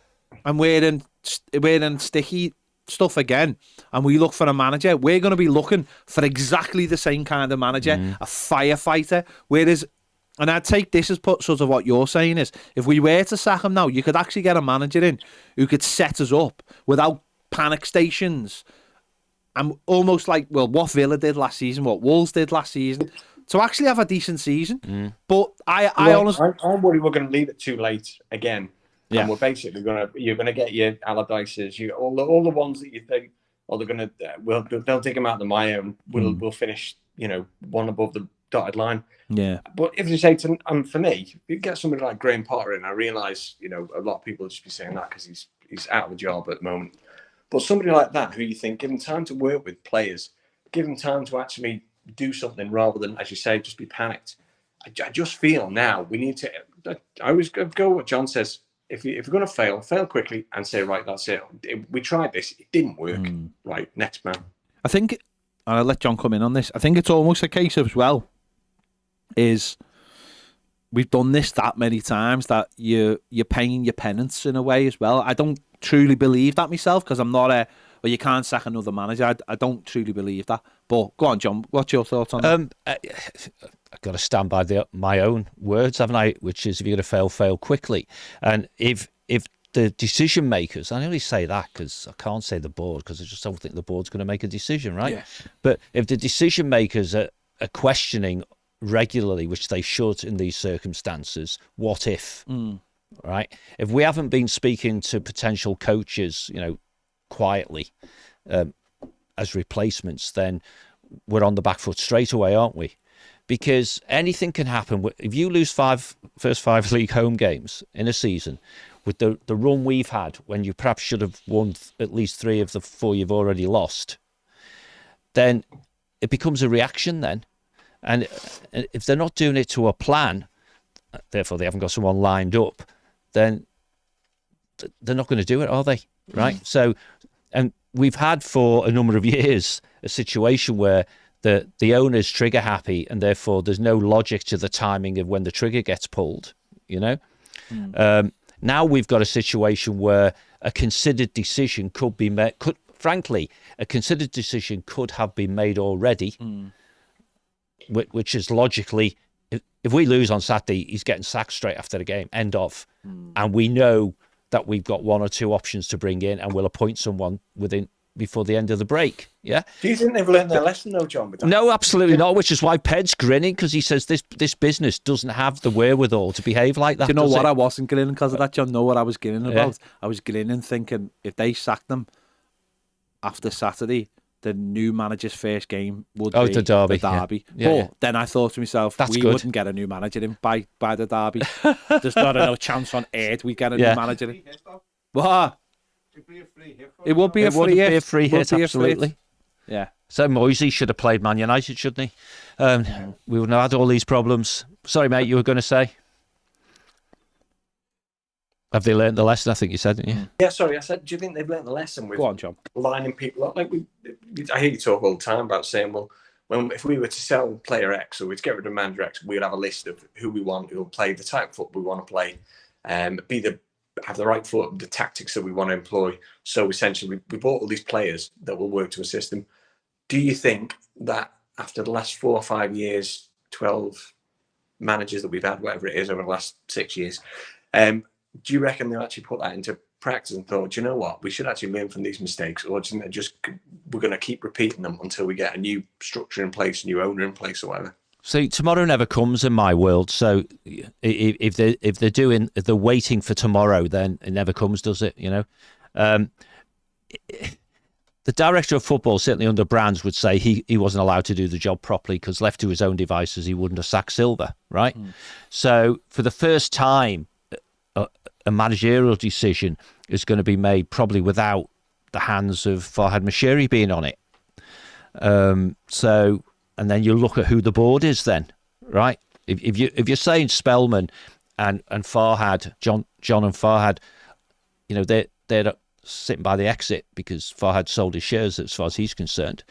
and we're in sticky stuff again, and we look for a manager, we're going to be looking for exactly the same kind of manager, a firefighter. Whereas, and I'd take this as sort of what you're saying is, if we were to sack him now, you could actually get a manager in who could set us up without panic stations, and almost like, well, what Villa did last season, what Wolves did last season, to actually have a decent season. But I honestly, I'm worried we're going to leave it too late again. Yeah. And we're basically you're gonna get your Allardyces, all the ones that you think, they're gonna, they'll take them out of the Maya and we'll finish, one above the dotted line. Yeah. But if you say for me, if you get somebody like Graham Potter in, I realise, a lot of people will just be saying that because he's out of a job at the moment. But somebody like that, who you think, give him time to work with players, give him time to actually do something rather than, as you say, just be panicked. I just feel now we need to. I always go what John says. If you're going to fail quickly and say, right, that's it. We tried this. It didn't work. Right, next man. I think, and I'll let John come in on this, I think it's almost a case of, as well, is we've done this that many times that you're paying your penance in a way as well. I don't truly believe that myself because I'm not you can't sack another manager. I don't truly believe that. But go on, John, what's your thoughts on that? I've got to stand by my own words, haven't I? Which is, if you're going to fail quickly. And if the decision makers, I only say that because I can't say the board, because I just don't think the board's going to make a decision, right? Yeah. But if the decision makers are questioning regularly, which they should in these circumstances, what if, right? If we haven't been speaking to potential coaches, quietly as replacements, then we're on the back foot straight away, aren't we? Because anything can happen. If you lose first five league home games in a season, with the run we've had, when you perhaps should have won at least 3 of the 4 you've already lost, then it becomes a reaction then. And if they're not doing it to a plan, therefore they haven't got someone lined up, then they're not going to do it, are they? Right? So, and we've had for a number of years a situation where the owner's trigger happy, and therefore there's no logic to the timing of when the trigger gets pulled, Now we've got a situation where a considered decision could be made. Frankly, a considered decision could have been made already, which is logically, if we lose on Saturday, he's getting sacked straight after the game, end of. And we know that we've got 1 or 2 options to bring in, and we'll appoint someone before the end of the break. Yeah. Do you think they've learned their lesson, though, John? No, absolutely not. Which is why Ped's grinning, because he says this business doesn't have the wherewithal to behave like that. Do you know what? I wasn't grinning because of that, John. Know what I was grinning about? I was grinning thinking if they sacked them after Saturday, the new manager's first game would be the Derby. But then I thought to myself, we wouldn't get a new manager in by the Derby. There's not no chance on earth we get a new manager in. What? It would be a free hit, absolutely. Yeah. So Moisey should have played Man United, shouldn't he? We wouldn't have had all these problems. Sorry, mate, you were going to say? Have they learned the lesson? I think you said, didn't you? Yeah, sorry. I said, do you think they've learned the lesson with lining people up? Like I hear you talk all the time about saying, well, if we were to sell player X or we'd get rid of manager X, we'd have a list of who we want, who will play the type of football we want to play, have the right foot, the tactics that we want to employ. So essentially, we bought all these players that will work to a system. Do you think that after the last 4 or 5 years, 12 managers that we've had, whatever it is, over the last 6 years, do you reckon they'll actually put that into practice and thought, do you know what, we should actually learn from these mistakes, or do you think we're going to keep repeating them until we get a new structure in place, a new owner in place, or whatever? See, tomorrow never comes in my world. So if they're waiting for tomorrow, then it never comes, does it? The director of football, certainly under Brands, would say he wasn't allowed to do the job properly because left to his own devices, he wouldn't have sacked Silva, right? So for the first time, a managerial decision is going to be made probably without the hands of Farhad Moshiri being on it. And then you look at who the board is then, right? If you're saying Spellman and Farhad, John and Farhad, they're sitting by the exit because Farhad sold his shares as far as he's concerned.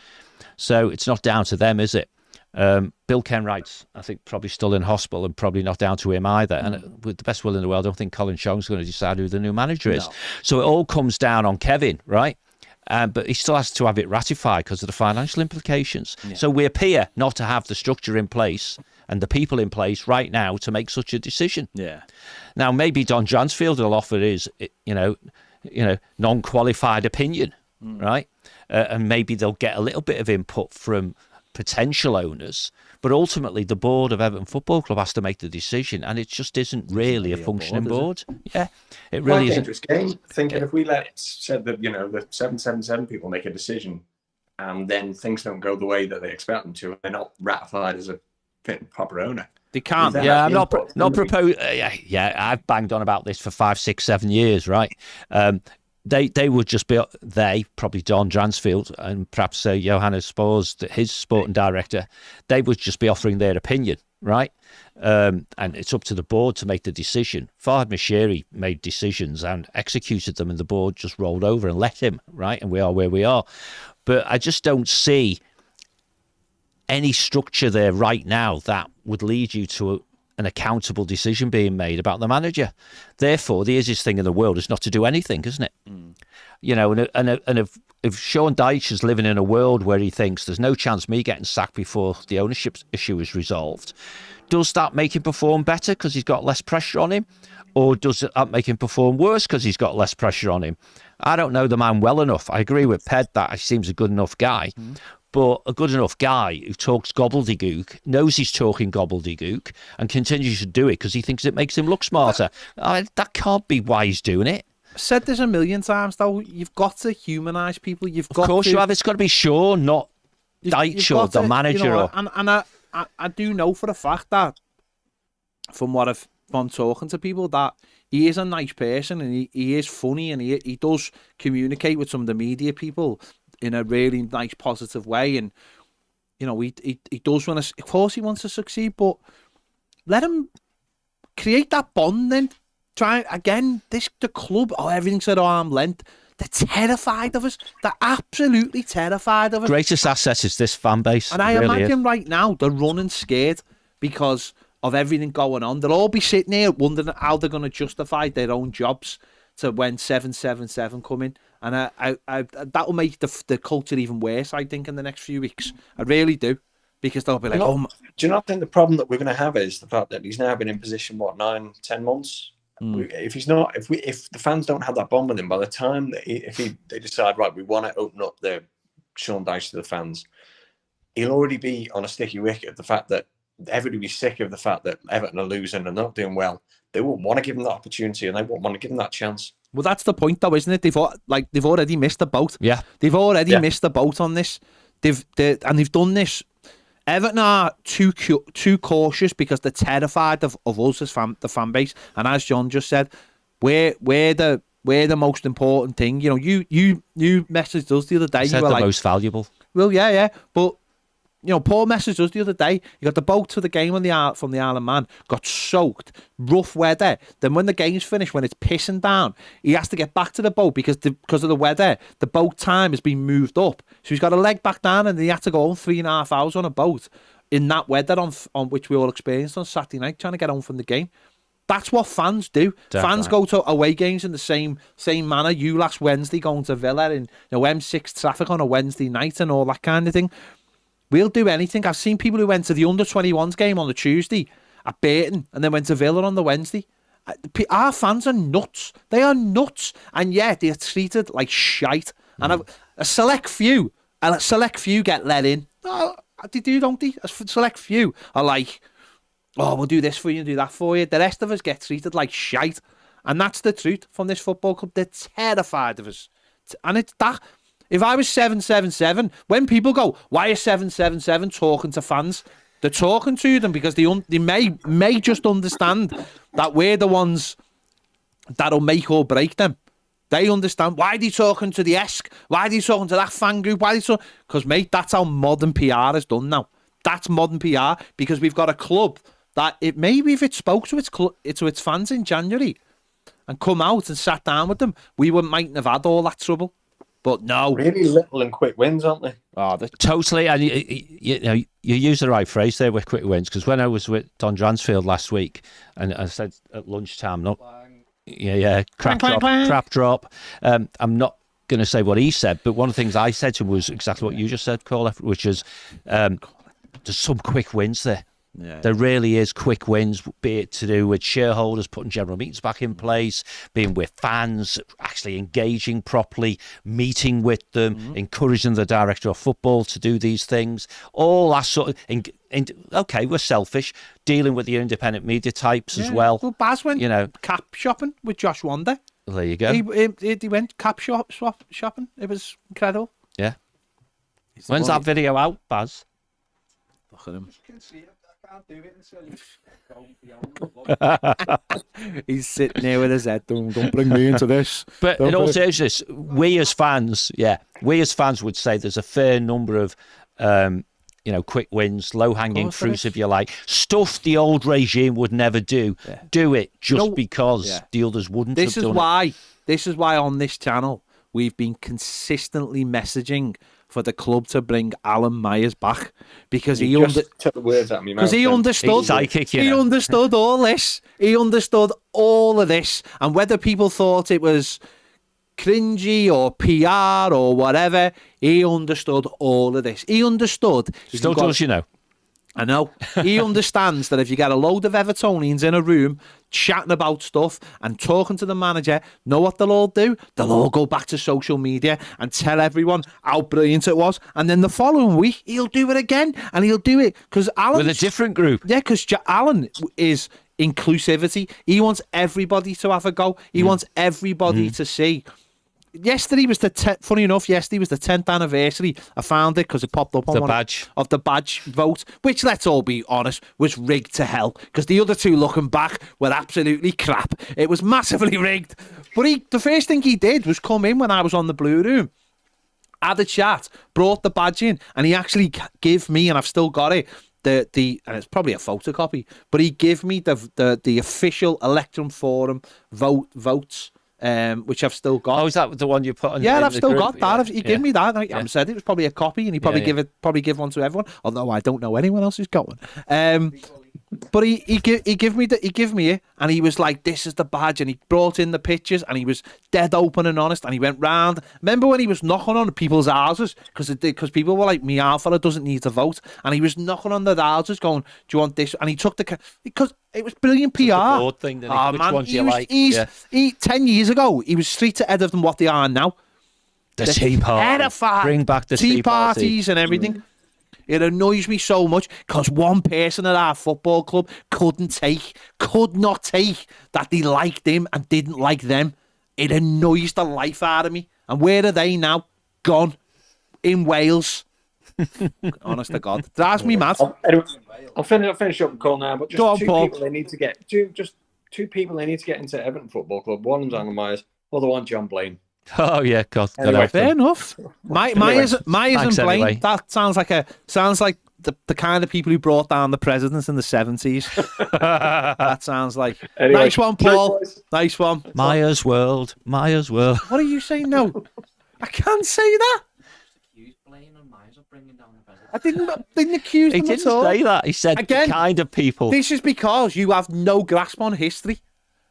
So it's not down to them, is it? Bill Kenwright's, I think, probably still in hospital and probably not down to him either. And with the best will in the world, I don't think Colin Chong's going to decide who the new manager is. So it all comes down on Kevin, right? But he still has to have it ratified because of the financial implications. Yeah. So we appear not to have the structure in place and the people in place right now to make such a decision. Yeah. Now, maybe Don Dransfield will offer his, non-qualified opinion, right? And maybe they'll get a little bit of input from potential owners, but ultimately the board of Everton Football Club has to make the decision, and it just isn't really a functioning board. Yeah, it really isn't. Dangerous game. Thinking if we said that the 777 people make a decision, and then things don't go the way that they expect them to, and they're not ratified as a fit and proper owner. They can't. Yeah, I'm not proposing. I've banged on about this for 5, 6, 7 years, right? They would just be, probably Don Dransfield and perhaps Johannes Spors, his sporting director, they would just be offering their opinion, right? And it's up to the board to make the decision. Farhad Moshiri made decisions and executed them, and the board just rolled over and let him, right? And we are where we are. But I just don't see any structure there right now that would lead you to an accountable decision being made about the manager. Therefore, the easiest thing in the world is not to do anything, isn't it? And if Sean Dyche is living in a world where he thinks there's no chance me getting sacked before the ownership issue is resolved, does that make him perform better because he's got less pressure on him? Or does that make him perform worse because he's got less pressure on him? I don't know the man well enough. I agree with Ped that he seems a good enough guy. But a good enough guy who talks gobbledygook, knows he's talking gobbledygook, and continues to do it because he thinks it makes him look smarter. That can't be why he's doing it. I've said this a million times, though. You've got to humanise people. Of course you have. It's got to be Sean, not Dyche or the manager. And I do know for a fact that, from what I've been talking to people, that he is a nice person and he is funny and he does communicate with some of the media people in a really nice, positive way, and he does want to. Of course, he wants to succeed, but let him create that bond. Then try again. The club, everything's at arm's length. They're terrified of us. They're absolutely terrified of us. Greatest asset is this fan base, and I imagine right now they're running scared because of everything going on. They'll all be sitting here wondering how they're going to justify their own jobs to when 777 come in. And that will make the culture even worse, I think, in the next few weeks. I really do. Because they'll be like, do you not think the problem that we're going to have is the fact that he's now been in position, 9, 10 months? If the fans don't have that bond with him, by the time that they decide, right, we want to open up the Sean Dyche to the fans, he'll already be on a sticky wicket of the fact that everybody will be sick of the fact that Everton are losing and not doing well. They won't want to give him that opportunity and they won't want to give him that chance. Well, that's the point, though, isn't it? They've already missed the boat. Yeah, they've already missed the boat on this. They've done this. Everton are too cautious because they're terrified of us as the fan base. And as John just said, we're the most important thing. You messaged us the other day. You were the most valuable. Well, yeah, but. Paul messaged us the other day. He got the boat to the game from the Isle of Man, got soaked, rough weather. Then when the game's finished, when it's pissing down, he has to get back to the boat because of the weather. The boat time has been moved up. So he's got a leg back down and he had to go home 3.5 hours on a boat in that weather on which we all experienced on Saturday night, trying to get home from the game. That's what fans do. Definitely. Fans go to away games in the same manner. You last Wednesday going to Villa in M6 traffic on a Wednesday night and all that kind of thing. We'll do anything. I've seen people who went to the under-21s game on the Tuesday at Burton and then went to Villa on the Wednesday. Our fans are nuts. They are nuts. And yet they're treated like shite. And a select few get let in. Oh, they do, don't they? A select few are like, we'll do this for you and do that for you. The rest of us get treated like shite. And that's the truth from this football club. They're terrified of us. And it's that... If I was 777, when people go, why is 777 talking to fans? They're talking to them because they may just understand that we're the ones that'll make or break them. They understand. Why are they talking to the ESC? Why are they talking to that fan group? Because, mate, that's how modern PR is done now. That's modern PR because we've got a club that maybe if it spoke to its fans in January and come out and sat down with them, we mightn't have had all that trouble. But no, really little and quick wins, aren't they? Oh, totally. And you use the right phrase there with quick wins, because when I was with Don Dransfield last week, and I said at lunchtime, crap drop. I'm not going to say what he said, but one of the things I said to him was exactly what you just said, Cole, which is there's some quick wins there. Yeah. There really is quick wins, be it to do with shareholders putting general meetings back in place, being with fans, actually engaging properly, meeting with them, encouraging the director of football to do these things. All that sort of... okay, we're selfish, dealing with the independent media types as well. Well, Baz went cap shopping with Josh Wanda. Well, there you go. He went cap shopping. It was incredible. Yeah. When's that video out, Baz? Look at him. He's sitting there with his head. Don't bring me into this. But in all seriousness, we as fans would say there's a fair number of quick wins, low-hanging fruit, if you like, stuff the old regime would never do. Yeah. Do it just because the others wouldn't. This is why on this channel we've been consistently messaging for the club to bring Alan Myers back, because he took the words out of me. Because he understood. He understood all this. He understood all of this, and whether people thought it was cringy or PR or whatever, he understood all of this. He understood. Still does, I know. He understands that if you get a load of Evertonians in a room chatting about stuff and talking to the manager, know what they'll all do? They'll all go back to social media and tell everyone how brilliant it was. And then the following week, he'll do it again. And he'll do it because Alan... with a different group. Yeah, because Alan is inclusivity. He wants everybody to have a go. He wants everybody to see... Yesterday was funny enough, yesterday was the 10th anniversary. I found it because it popped up on the badge vote, which, let's all be honest, was rigged to hell, because the other two looking back were absolutely crap. It was massively rigged. But the first thing he did was come in when I was on the Blue Room, had a chat, brought the badge in, and he actually gave me, and I've still got it, and it's probably a photocopy, but he gave me the official Electrum Forum votes. Which I've still got. Oh, is that the one you put on? Yeah, I've still got that. He gave me that. I said it was probably a copy, and he probably give one to everyone. Although I don't know anyone else who's got one. But he gave me it, and he was like, "This is the badge," and he brought in the pictures, and he was dead open and honest, and he went round. Remember when he was knocking on people's houses because people were like, "Me our fella doesn't need to vote," and he was knocking on their houses, going, "Do you want this?" And he took because it was brilliant PR. The board thing, didn't he? Oh, Which man, ones you like? 10 years ago, he was streets ahead of them what they are now. The Tea Party. Bring back the Tea Parties and everything. It annoys me so much because one person at our football club could not take that they liked him and didn't like them. It annoys the life out of me. And where are they now? Gone. In Wales. Honest to God. Drives me mad. I'll finish up the call now, but just people they need to get two people they need to get into Everton Football Club. One of them's Alan Myers, other one John Blaine. Oh yeah, God. Anyway, fair enough. Myers and Blaine. Anyway. That sounds like the kind of people who brought down the presidents in the 70s. That sounds like nice one, Paul. Nice one. Myers World. What are you saying? No, I can't say that. I didn't accuse them at all. He didn't say that. He said again, the kind of people. This is because you have no grasp on history.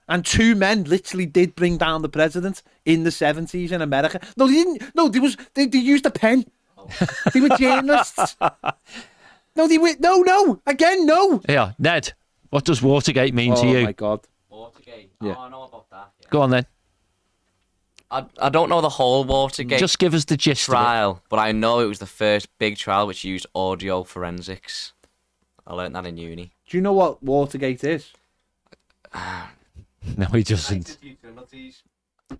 And two men literally did bring down the president in the 70s in America. No, they didn't. No, they used a pen. They were journalists. No, they were. No. Again, no. Yeah, Ned, what does Watergate mean to you? Oh, my God. Watergate? Yeah. Oh, I know about that. Yeah. Go on, then. I don't know the whole Watergate just give us the gist trial, but I know it was the first big trial which used audio forensics. I learnt that in uni. Do you know what Watergate is? No, he doesn't.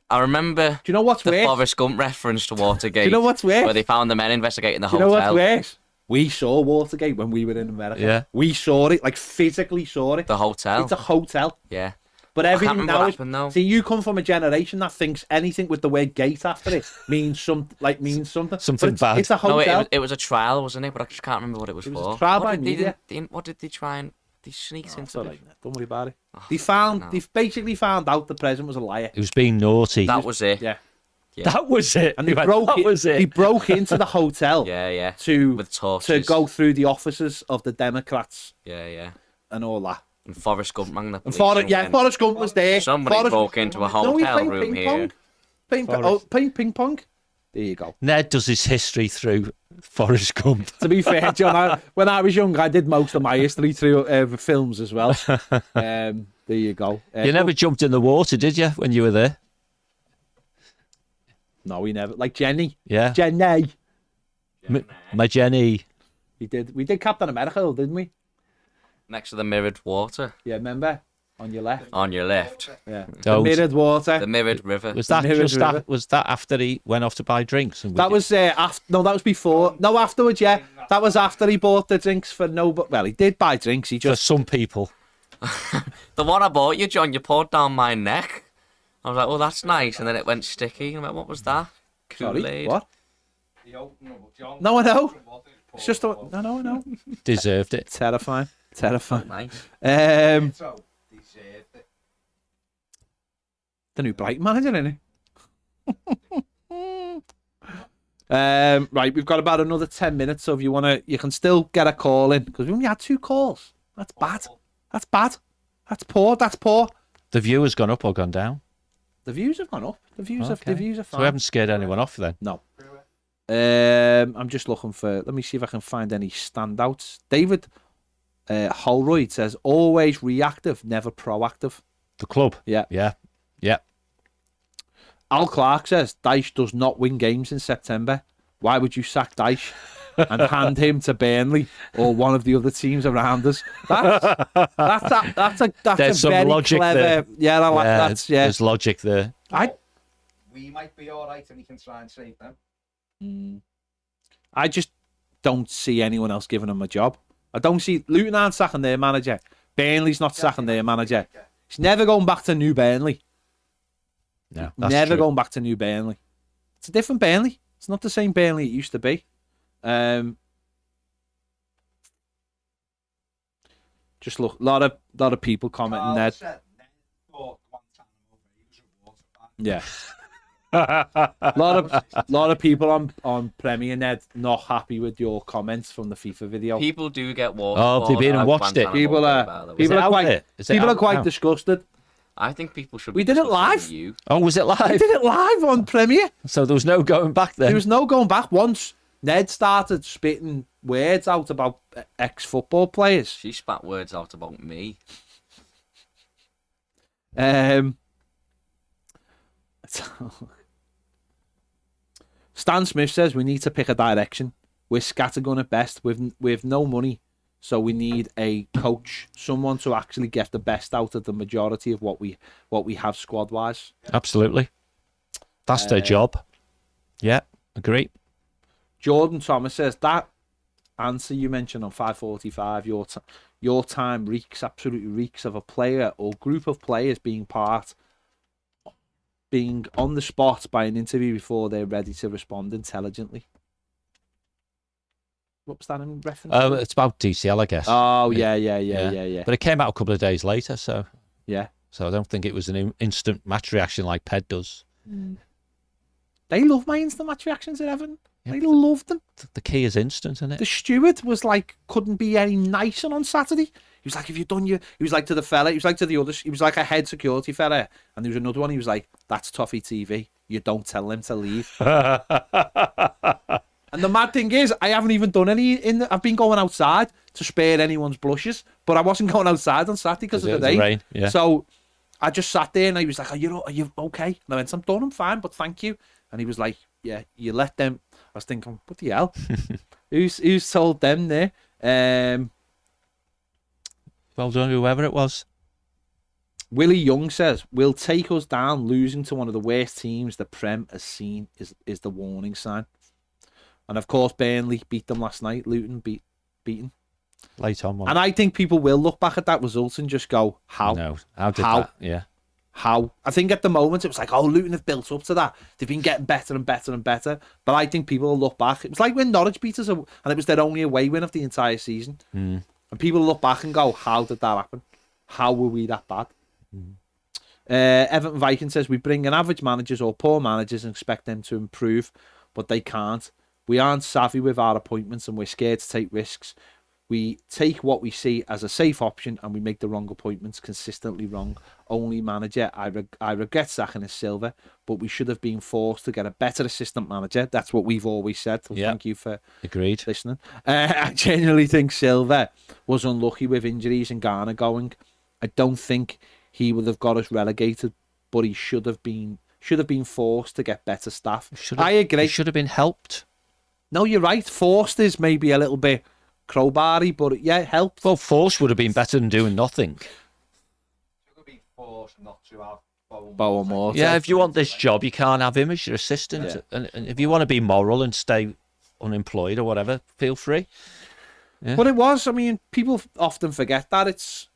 I remember. Do you know what's the Forrest Gump reference to Watergate? Do you know what's weird? Where they found the men investigating the hotel. Do you know what's weird? We saw Watergate when we were in America. Yeah. We saw it, like physically saw it. The hotel. It's a hotel. Yeah. But everything now is. See, you come from a generation that thinks anything with the word gate after it means something. Something bad. It's a hotel. No, it was a trial, wasn't it? But I just can't remember what it was for. A trial by media. What did they try and? They sneaked into it. Don't worry about it. They basically found out the president was a liar. He was being naughty. That was it. Yeah. Yeah. That was it. And they broke into the hotel. Yeah. To with torches. To go through the offices of the Democrats. Yeah. And all that. And Forrest Gump rang the police. Forrest Gump was there. Somebody broke into a hotel room here. Ping pong. There you go. Ned does his history through Forrest Gump. To be fair, John, when I was young, I did most of my history through films as well. There you go. You never jumped in the water, did you, when you were there? No, we never. Like Jenny. Yeah. Jenny. My Jenny. We did Captain America, didn't we? Next to the mirrored water. Yeah, remember? On your left. On your left. Yeah. The mirrored water. The mirrored river. Was that was that after he went off to buy drinks? That was after. No, that was before. No, afterwards. Yeah, that was after he bought the drinks for nobody. Well, he did buy drinks. He just for some people. The one I bought you, John, you poured down my neck. I was like, oh, that's nice, and then it went sticky. And I went, what was that? Sorry, what? No, I know. It's just no, I know. Deserved it. Terrifying. Nice. The new Brighton manager, isn't it? Right, we've got about another 10 minutes, so if you want to, you can still get a call in, because we only had 2 calls. That's bad. That's poor. The view has gone up or gone down? The views have gone up. The views are fine. So we haven't scared anyone off then? No. I'm just looking for, let me see if I can find any standouts. David Holroyd says, always reactive, never proactive. The club? Yeah. Al Clark says, Dyche does not win games in September. Why would you sack Dyche and hand him to Burnley or one of the other teams around us? That's a very logic clever. There. Yeah, there's logic there. We might be all right, and we can try and save them. I just don't see anyone else giving him a job. I don't see Luton aren't sacking their manager. Burnley's not sacking their manager. He's never going back to New Burnley. No, never going back to New Burnley. It's a different Burnley. It's not the same Burnley it used to be. Just look, a lot of people commenting that. Yeah. A lot of people on Premier Ned not happy with your comments from the FIFA video. People do get walked. Oh, they've been and watched it. People are quite disgusted. I think people should. We did it live. Oh, was it live? We did it live on Premier. So there was no going back then. There was no going back. Once Ned started spitting words out about ex-football players. She spat words out about me. Stan Smith says we need to pick a direction. We're scattergun at best. We've no money, so we need a coach, someone to actually get the best out of the majority of what we have squad wise. Absolutely, that's their job. Yeah, agree. Jordan Thomas says that answer you mentioned on 5:45. Your time absolutely reeks of a player or group of players being on the spot by an interview before they're ready to respond intelligently. What was that in reference to? It's about DCL, I guess. Oh, yeah. But it came out a couple of days later, so... Yeah. So I don't think it was an instant match reaction like Ped does. They love my instant match reactions at Everton. They love them. The key is instant, isn't it? The steward was like, couldn't be any nicer on Saturday. He was like, have you done your... He was like to the fella, he was like to the others, he was like a head security fella. And there was another one, he was like, that's Toffee TV. You don't tell him to leave. And the mad thing is, I haven't even done any... I've been going outside to spare anyone's blushes, but I wasn't going outside on Saturday because of the rain. Rain, yeah. So I just sat there and he was like, are you okay? And I went, I'm done, I'm fine, but thank you. And he was like, yeah, you let them... I was thinking, what the hell? Who's told them there? Well done, whoever it was. Willie Young says, will take us down. Losing to one of the worst teams the Prem has seen is the warning sign. And of course, Burnley beat them last night. Luton beaten. Late on. And I think people will look back at that result and just go, how? No, how did that? Yeah. How? I think at the moment it was like, oh, Luton have built up to that. They've been getting better and better and better. But I think people will look back. It was like when Norwich beat us, and it was their only away win of the entire season. And people look back and go, how did that happen? How were we that bad? Everton Viking says, we bring in average managers or poor managers and expect them to improve, but they can't. We aren't savvy with our appointments and we're scared to take risks. We take what we see as a safe option and we make the wrong appointments consistently wrong. Only manager I regret sacking is Silva, but we should have been forced to get a better assistant manager. That's what we've always said. So thank you for listening. I genuinely think Silva was unlucky with injuries and Garner going. I don't think he would have got us relegated, but he should have been forced to get better staff. I agree. He should have been helped. No, you're right. Forced is maybe a little bit crowbar-y, but yeah, it helped. Well, forced would have been better than doing nothing. It would be forced not to have Bowen Morton. Yeah, if you want this job, you can't have him as your assistant. Yeah. And if you want to be moral and stay unemployed or whatever, feel free. Yeah. But it was, I mean, people often forget that. It's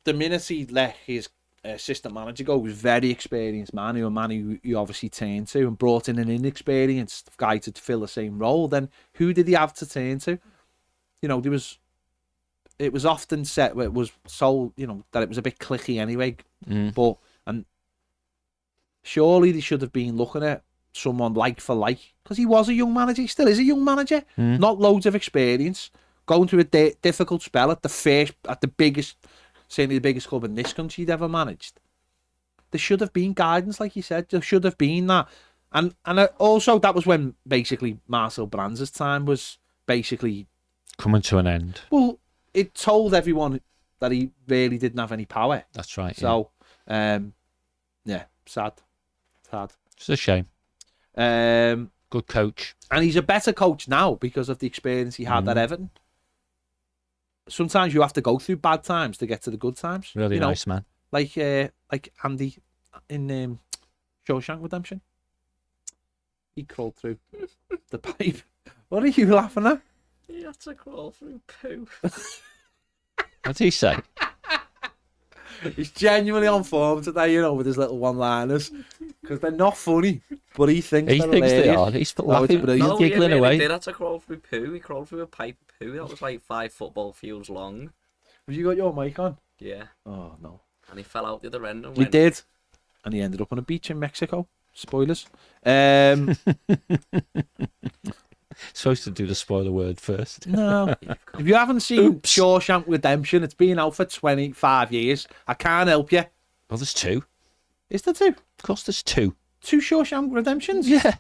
the minute he let his assistant manager go, he was a very experienced man, a man who he obviously turned to, and brought in an inexperienced guy to fill the same role. Then who did he have to turn to? You know, it was often said, it was so, you know, that it was a bit cliquey anyway. But, and surely they should have been looking at someone like for like, because he was a young manager, he still is a young manager, not loads of experience, going through a difficult spell at the biggest, certainly the biggest club in this country he'd ever managed. There should have been guidance, like you said, there should have been that. And also that was when basically Marcel Brands' time was basically coming to an end. Well, it told everyone that he really didn't have any power. That's right. So, yeah, sad. It's a shame. Good coach. And he's a better coach now because of the experience he had at Everton. Sometimes you have to go through bad times to get to the good times. Really nice man. Like Andy in Shawshank Redemption. He crawled through the pipe. What are you laughing at? He had to crawl through poo. What's he say? He's genuinely on form today, you know, with his little one-liners. Because they're not funny, but he thinks they are. He's laughing, but he's giggling away. He did have to crawl through poo. He crawled through a pipe of poo. That was like 5 football fields long. Have you got your mic on? Yeah. Oh, no. And he fell out the other end. And he did. And he ended up on a beach in Mexico. Spoilers. Supposed to do the spoiler word first. No. If you haven't seen Shawshank Redemption, it's been out for 25 years. I can't help you. Well, there's 2. Is there 2? Of course there's 2. 2 Shawshank Redemptions? Yeah.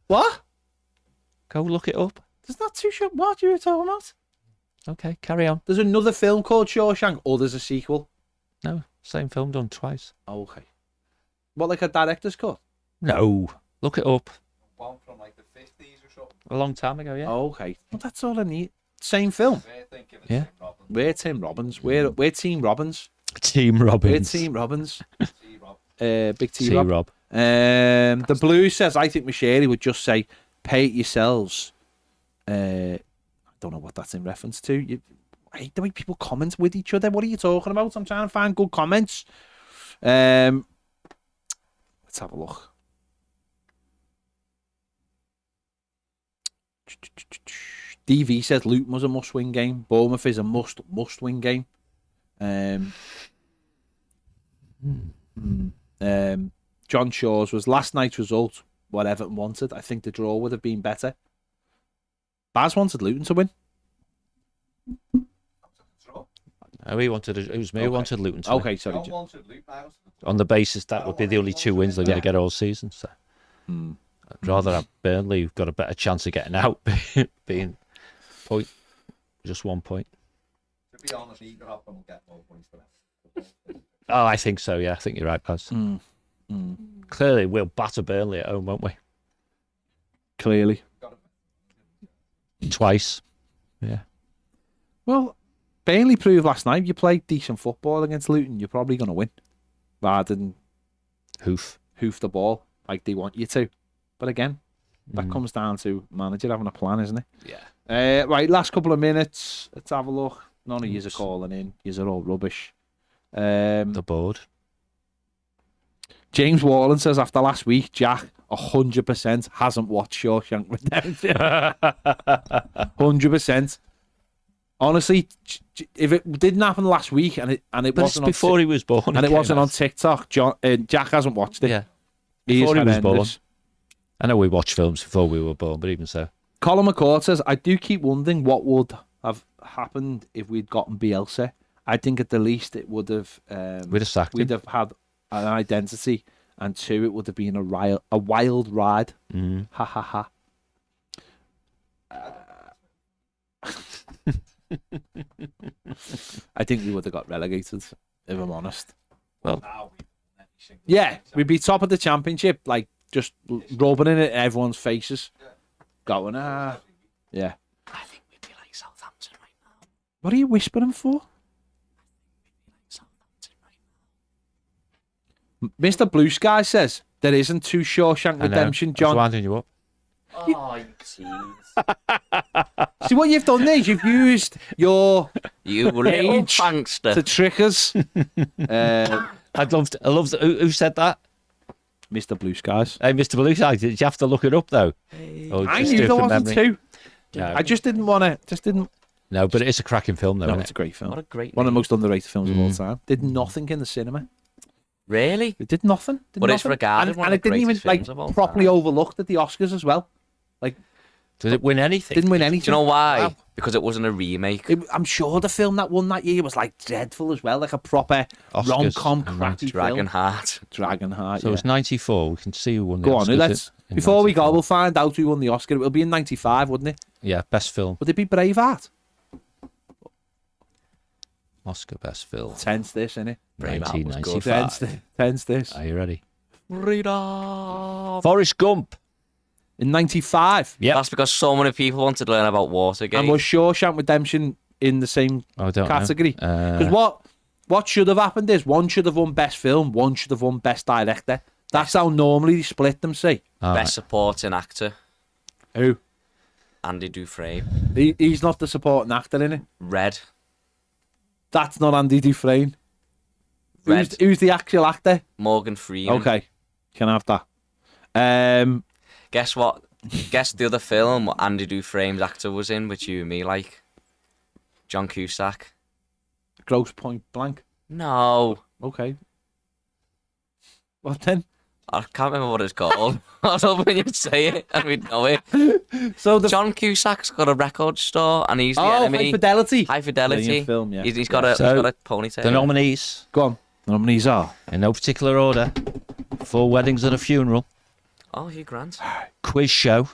What? Go look it up. There's not 2 Shawshank. What are you talking about? Okay, carry on. There's another film called Shawshank, or there's a sequel? No, same film done twice. Oh, okay. What, like a director's cut? No. Look it up. One from like the 50s or something. A long time ago, yeah. Oh, okay. Well, that's all I need. Same film. Yeah. We're Tim Robbins. We're Team Robbins. Team Robbins. We're Team Robbins. Big T Rob. The Blues says, I think Macheri would just say, pay it yourselves. I don't know what that's in reference to. I hate the way people comment with each other. What are you talking about? I'm trying to find good comments. Let's have a look. DV says Luton was a must-win game. Bournemouth is a must-win game. John Shaw's was last night's result what Everton wanted. I think the draw would have been better. Baz wanted Luton to win. Oh, it was me who wanted Luton to win. Okay, sorry. On the basis that would be the only 2 wins they're going to get all season. So. I'd rather have Burnley, who've got a better chance of getting out, being just 1 point. To be honest, either of them will get more points for that. Oh, I think so, yeah. I think you're right, Baz. Clearly, we'll batter Burnley at home, won't we? Clearly. Twice. Yeah. Well, Burnley proved last night, you play decent football against Luton, you're probably going to win. Rather than hoof the ball like they want you to. But again, that comes down to manager having a plan, isn't it? Yeah. Right, last couple of minutes. Let's have a look. None of yous are calling in. Yous are all rubbish. The board. James Warland says, after last week, Jack 100% hasn't watched Shawshank Redemption. 100%. Honestly, if it didn't happen last week and it wasn't before he was born, and it wasn't on TikTok, Jack hasn't watched it. Yeah, before he was born. I know we watched films before we were born, but even so. Colin McCourt says, I do keep wondering what would have happened if we'd gotten Bielsa. I think at the least it would have... we'd have sacked him. We'd have had an identity, and 2, it would have been a wild ride. Ha ha ha. I think we would have got relegated, if I'm honest. Well, yeah, we'd be top of the championship, like just rubbing it in everyone's faces. Going, yeah. I think we'd be like Southampton right now. What are you whispering for? Mr. Blue Sky says there isn't 2 Shawshank Redemption, John. I'm winding you up. Oh, jeez. See what you've done there? You've used your age to trick us. I love. Who said that? Mr. Blue Skies. Hey, Mr. Blue Skies. Did you have to look it up though? I knew there wasn't 2. No. I just didn't want to. Just didn't. No, but it's a cracking film though. No, it's a great film. What a great one of the most underrated films of all time. Did nothing in the cinema. Really? It did nothing. But it's regarded one of the greatest films of all time. Properly overlooked at the Oscars as well. Like, did it win anything? Didn't win anything. Do you know why? Wow. Because it wasn't a remake. I'm sure the film that won that year was like dreadful as well, like a proper rom-com crappy film. Dragonheart. So it was 94. We can see who won the Go Oscars. on, let's. Before 94. We go, we'll find out who won the Oscar. It'll be in 95, wouldn't it? Yeah, best film. Would it be Braveheart? Oscar best film. Tense this, innit? 1995. Tense this. Are you ready? Freedom. Forrest Gump. In 95. Yeah. That's because so many people wanted to learn about Watergate. And was Shawshank Redemption in the same category? Because what should have happened is one should have won best film, one should have won best director. That's how normally they split them, see? Best supporting actor. Who? Andy Dufresne. He's not the supporting actor, in it. Red. That's not Andy Dufresne. Red. Who's the actual actor? Morgan Freeman. Okay, can I have that? Guess what? Guess the other film Andy Dufresne's actor was in, which you and me like. John Cusack. Grosse Point Blank. No. Okay. What then? I can't remember what it's called. I was hoping you'd say it and we'd know it. So John Cusack's got a record store and he's the enemy. High Fidelity. High Fidelity. Film, yeah. He's got a ponytail. The nominees. Go on. The nominees are? In no particular order. 4 Weddings and a Funeral. Oh, Hugh Grant. Quiz Show.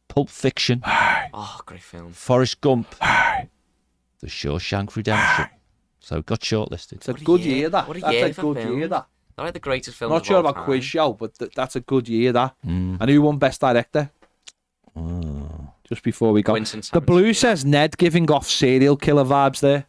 Pulp Fiction. Oh, great film. Forrest Gump. The Shawshank Redemption. So got shortlisted. It's a good year, that. What a That's year a good year, that. Not like the greatest film. Not sure about Quiz Show, but that's a good year, that. And who won Best Director? Just before we go. The Blue says Ned giving off serial killer vibes there.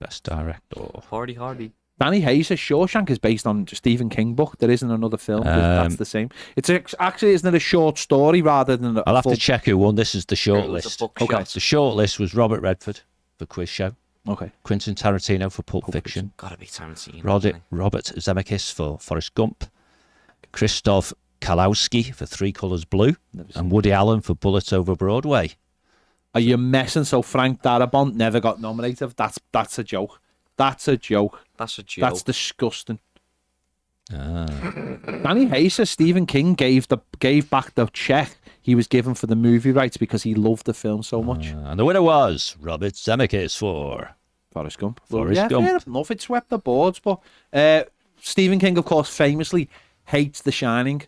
Best Director. Hardy. Danny Hayes says Shawshank is based on a Stephen King book. There isn't another film. That's the same. It's actually, isn't it a short story rather than a I'll have to check who won. This is the short list. Okay. The short list was Robert Redford for Quiz Show. Okay. Quentin Tarantino for Pulp Fiction. Gotta be Tarantino. Robert Zemeckis for Forrest Gump. Krzysztof Kalowski for Three Colours Blue. And Woody Allen for Bullets Over Broadway. Are you messing? So Frank Darabont never got nominated? That's a joke. That's a joke. That's disgusting. Danny Hayes says Stephen King gave back the check he was given for the movie rights because he loved the film so much. And the winner was Robert Zemeckis for Forrest Gump. Forrest Gump. Fair enough. It swept the boards, but Stephen King, of course, famously hates The Shining.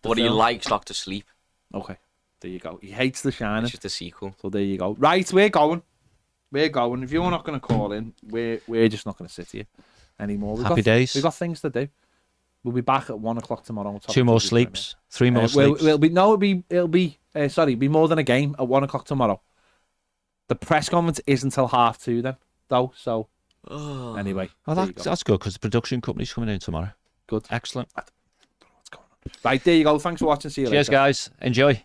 But he likes Doctor Sleep. Okay, there you go. He hates The Shining. Which is the sequel. So there you go. Right, we're going. If you're not going to call in, we're just not going to sit here anymore. Happy days. We've got things to do. We'll be back at 1 o'clock tomorrow. 2 more sleeps. 3 more sleeps. It'll be more than a game at 1 o'clock tomorrow. The press conference isn't until 2:30 then, though. So anyway, that's good because the production company's coming in tomorrow. Good, excellent. I don't know what's going on. Right, there you go. Thanks for watching. See you later. Cheers, guys. Enjoy.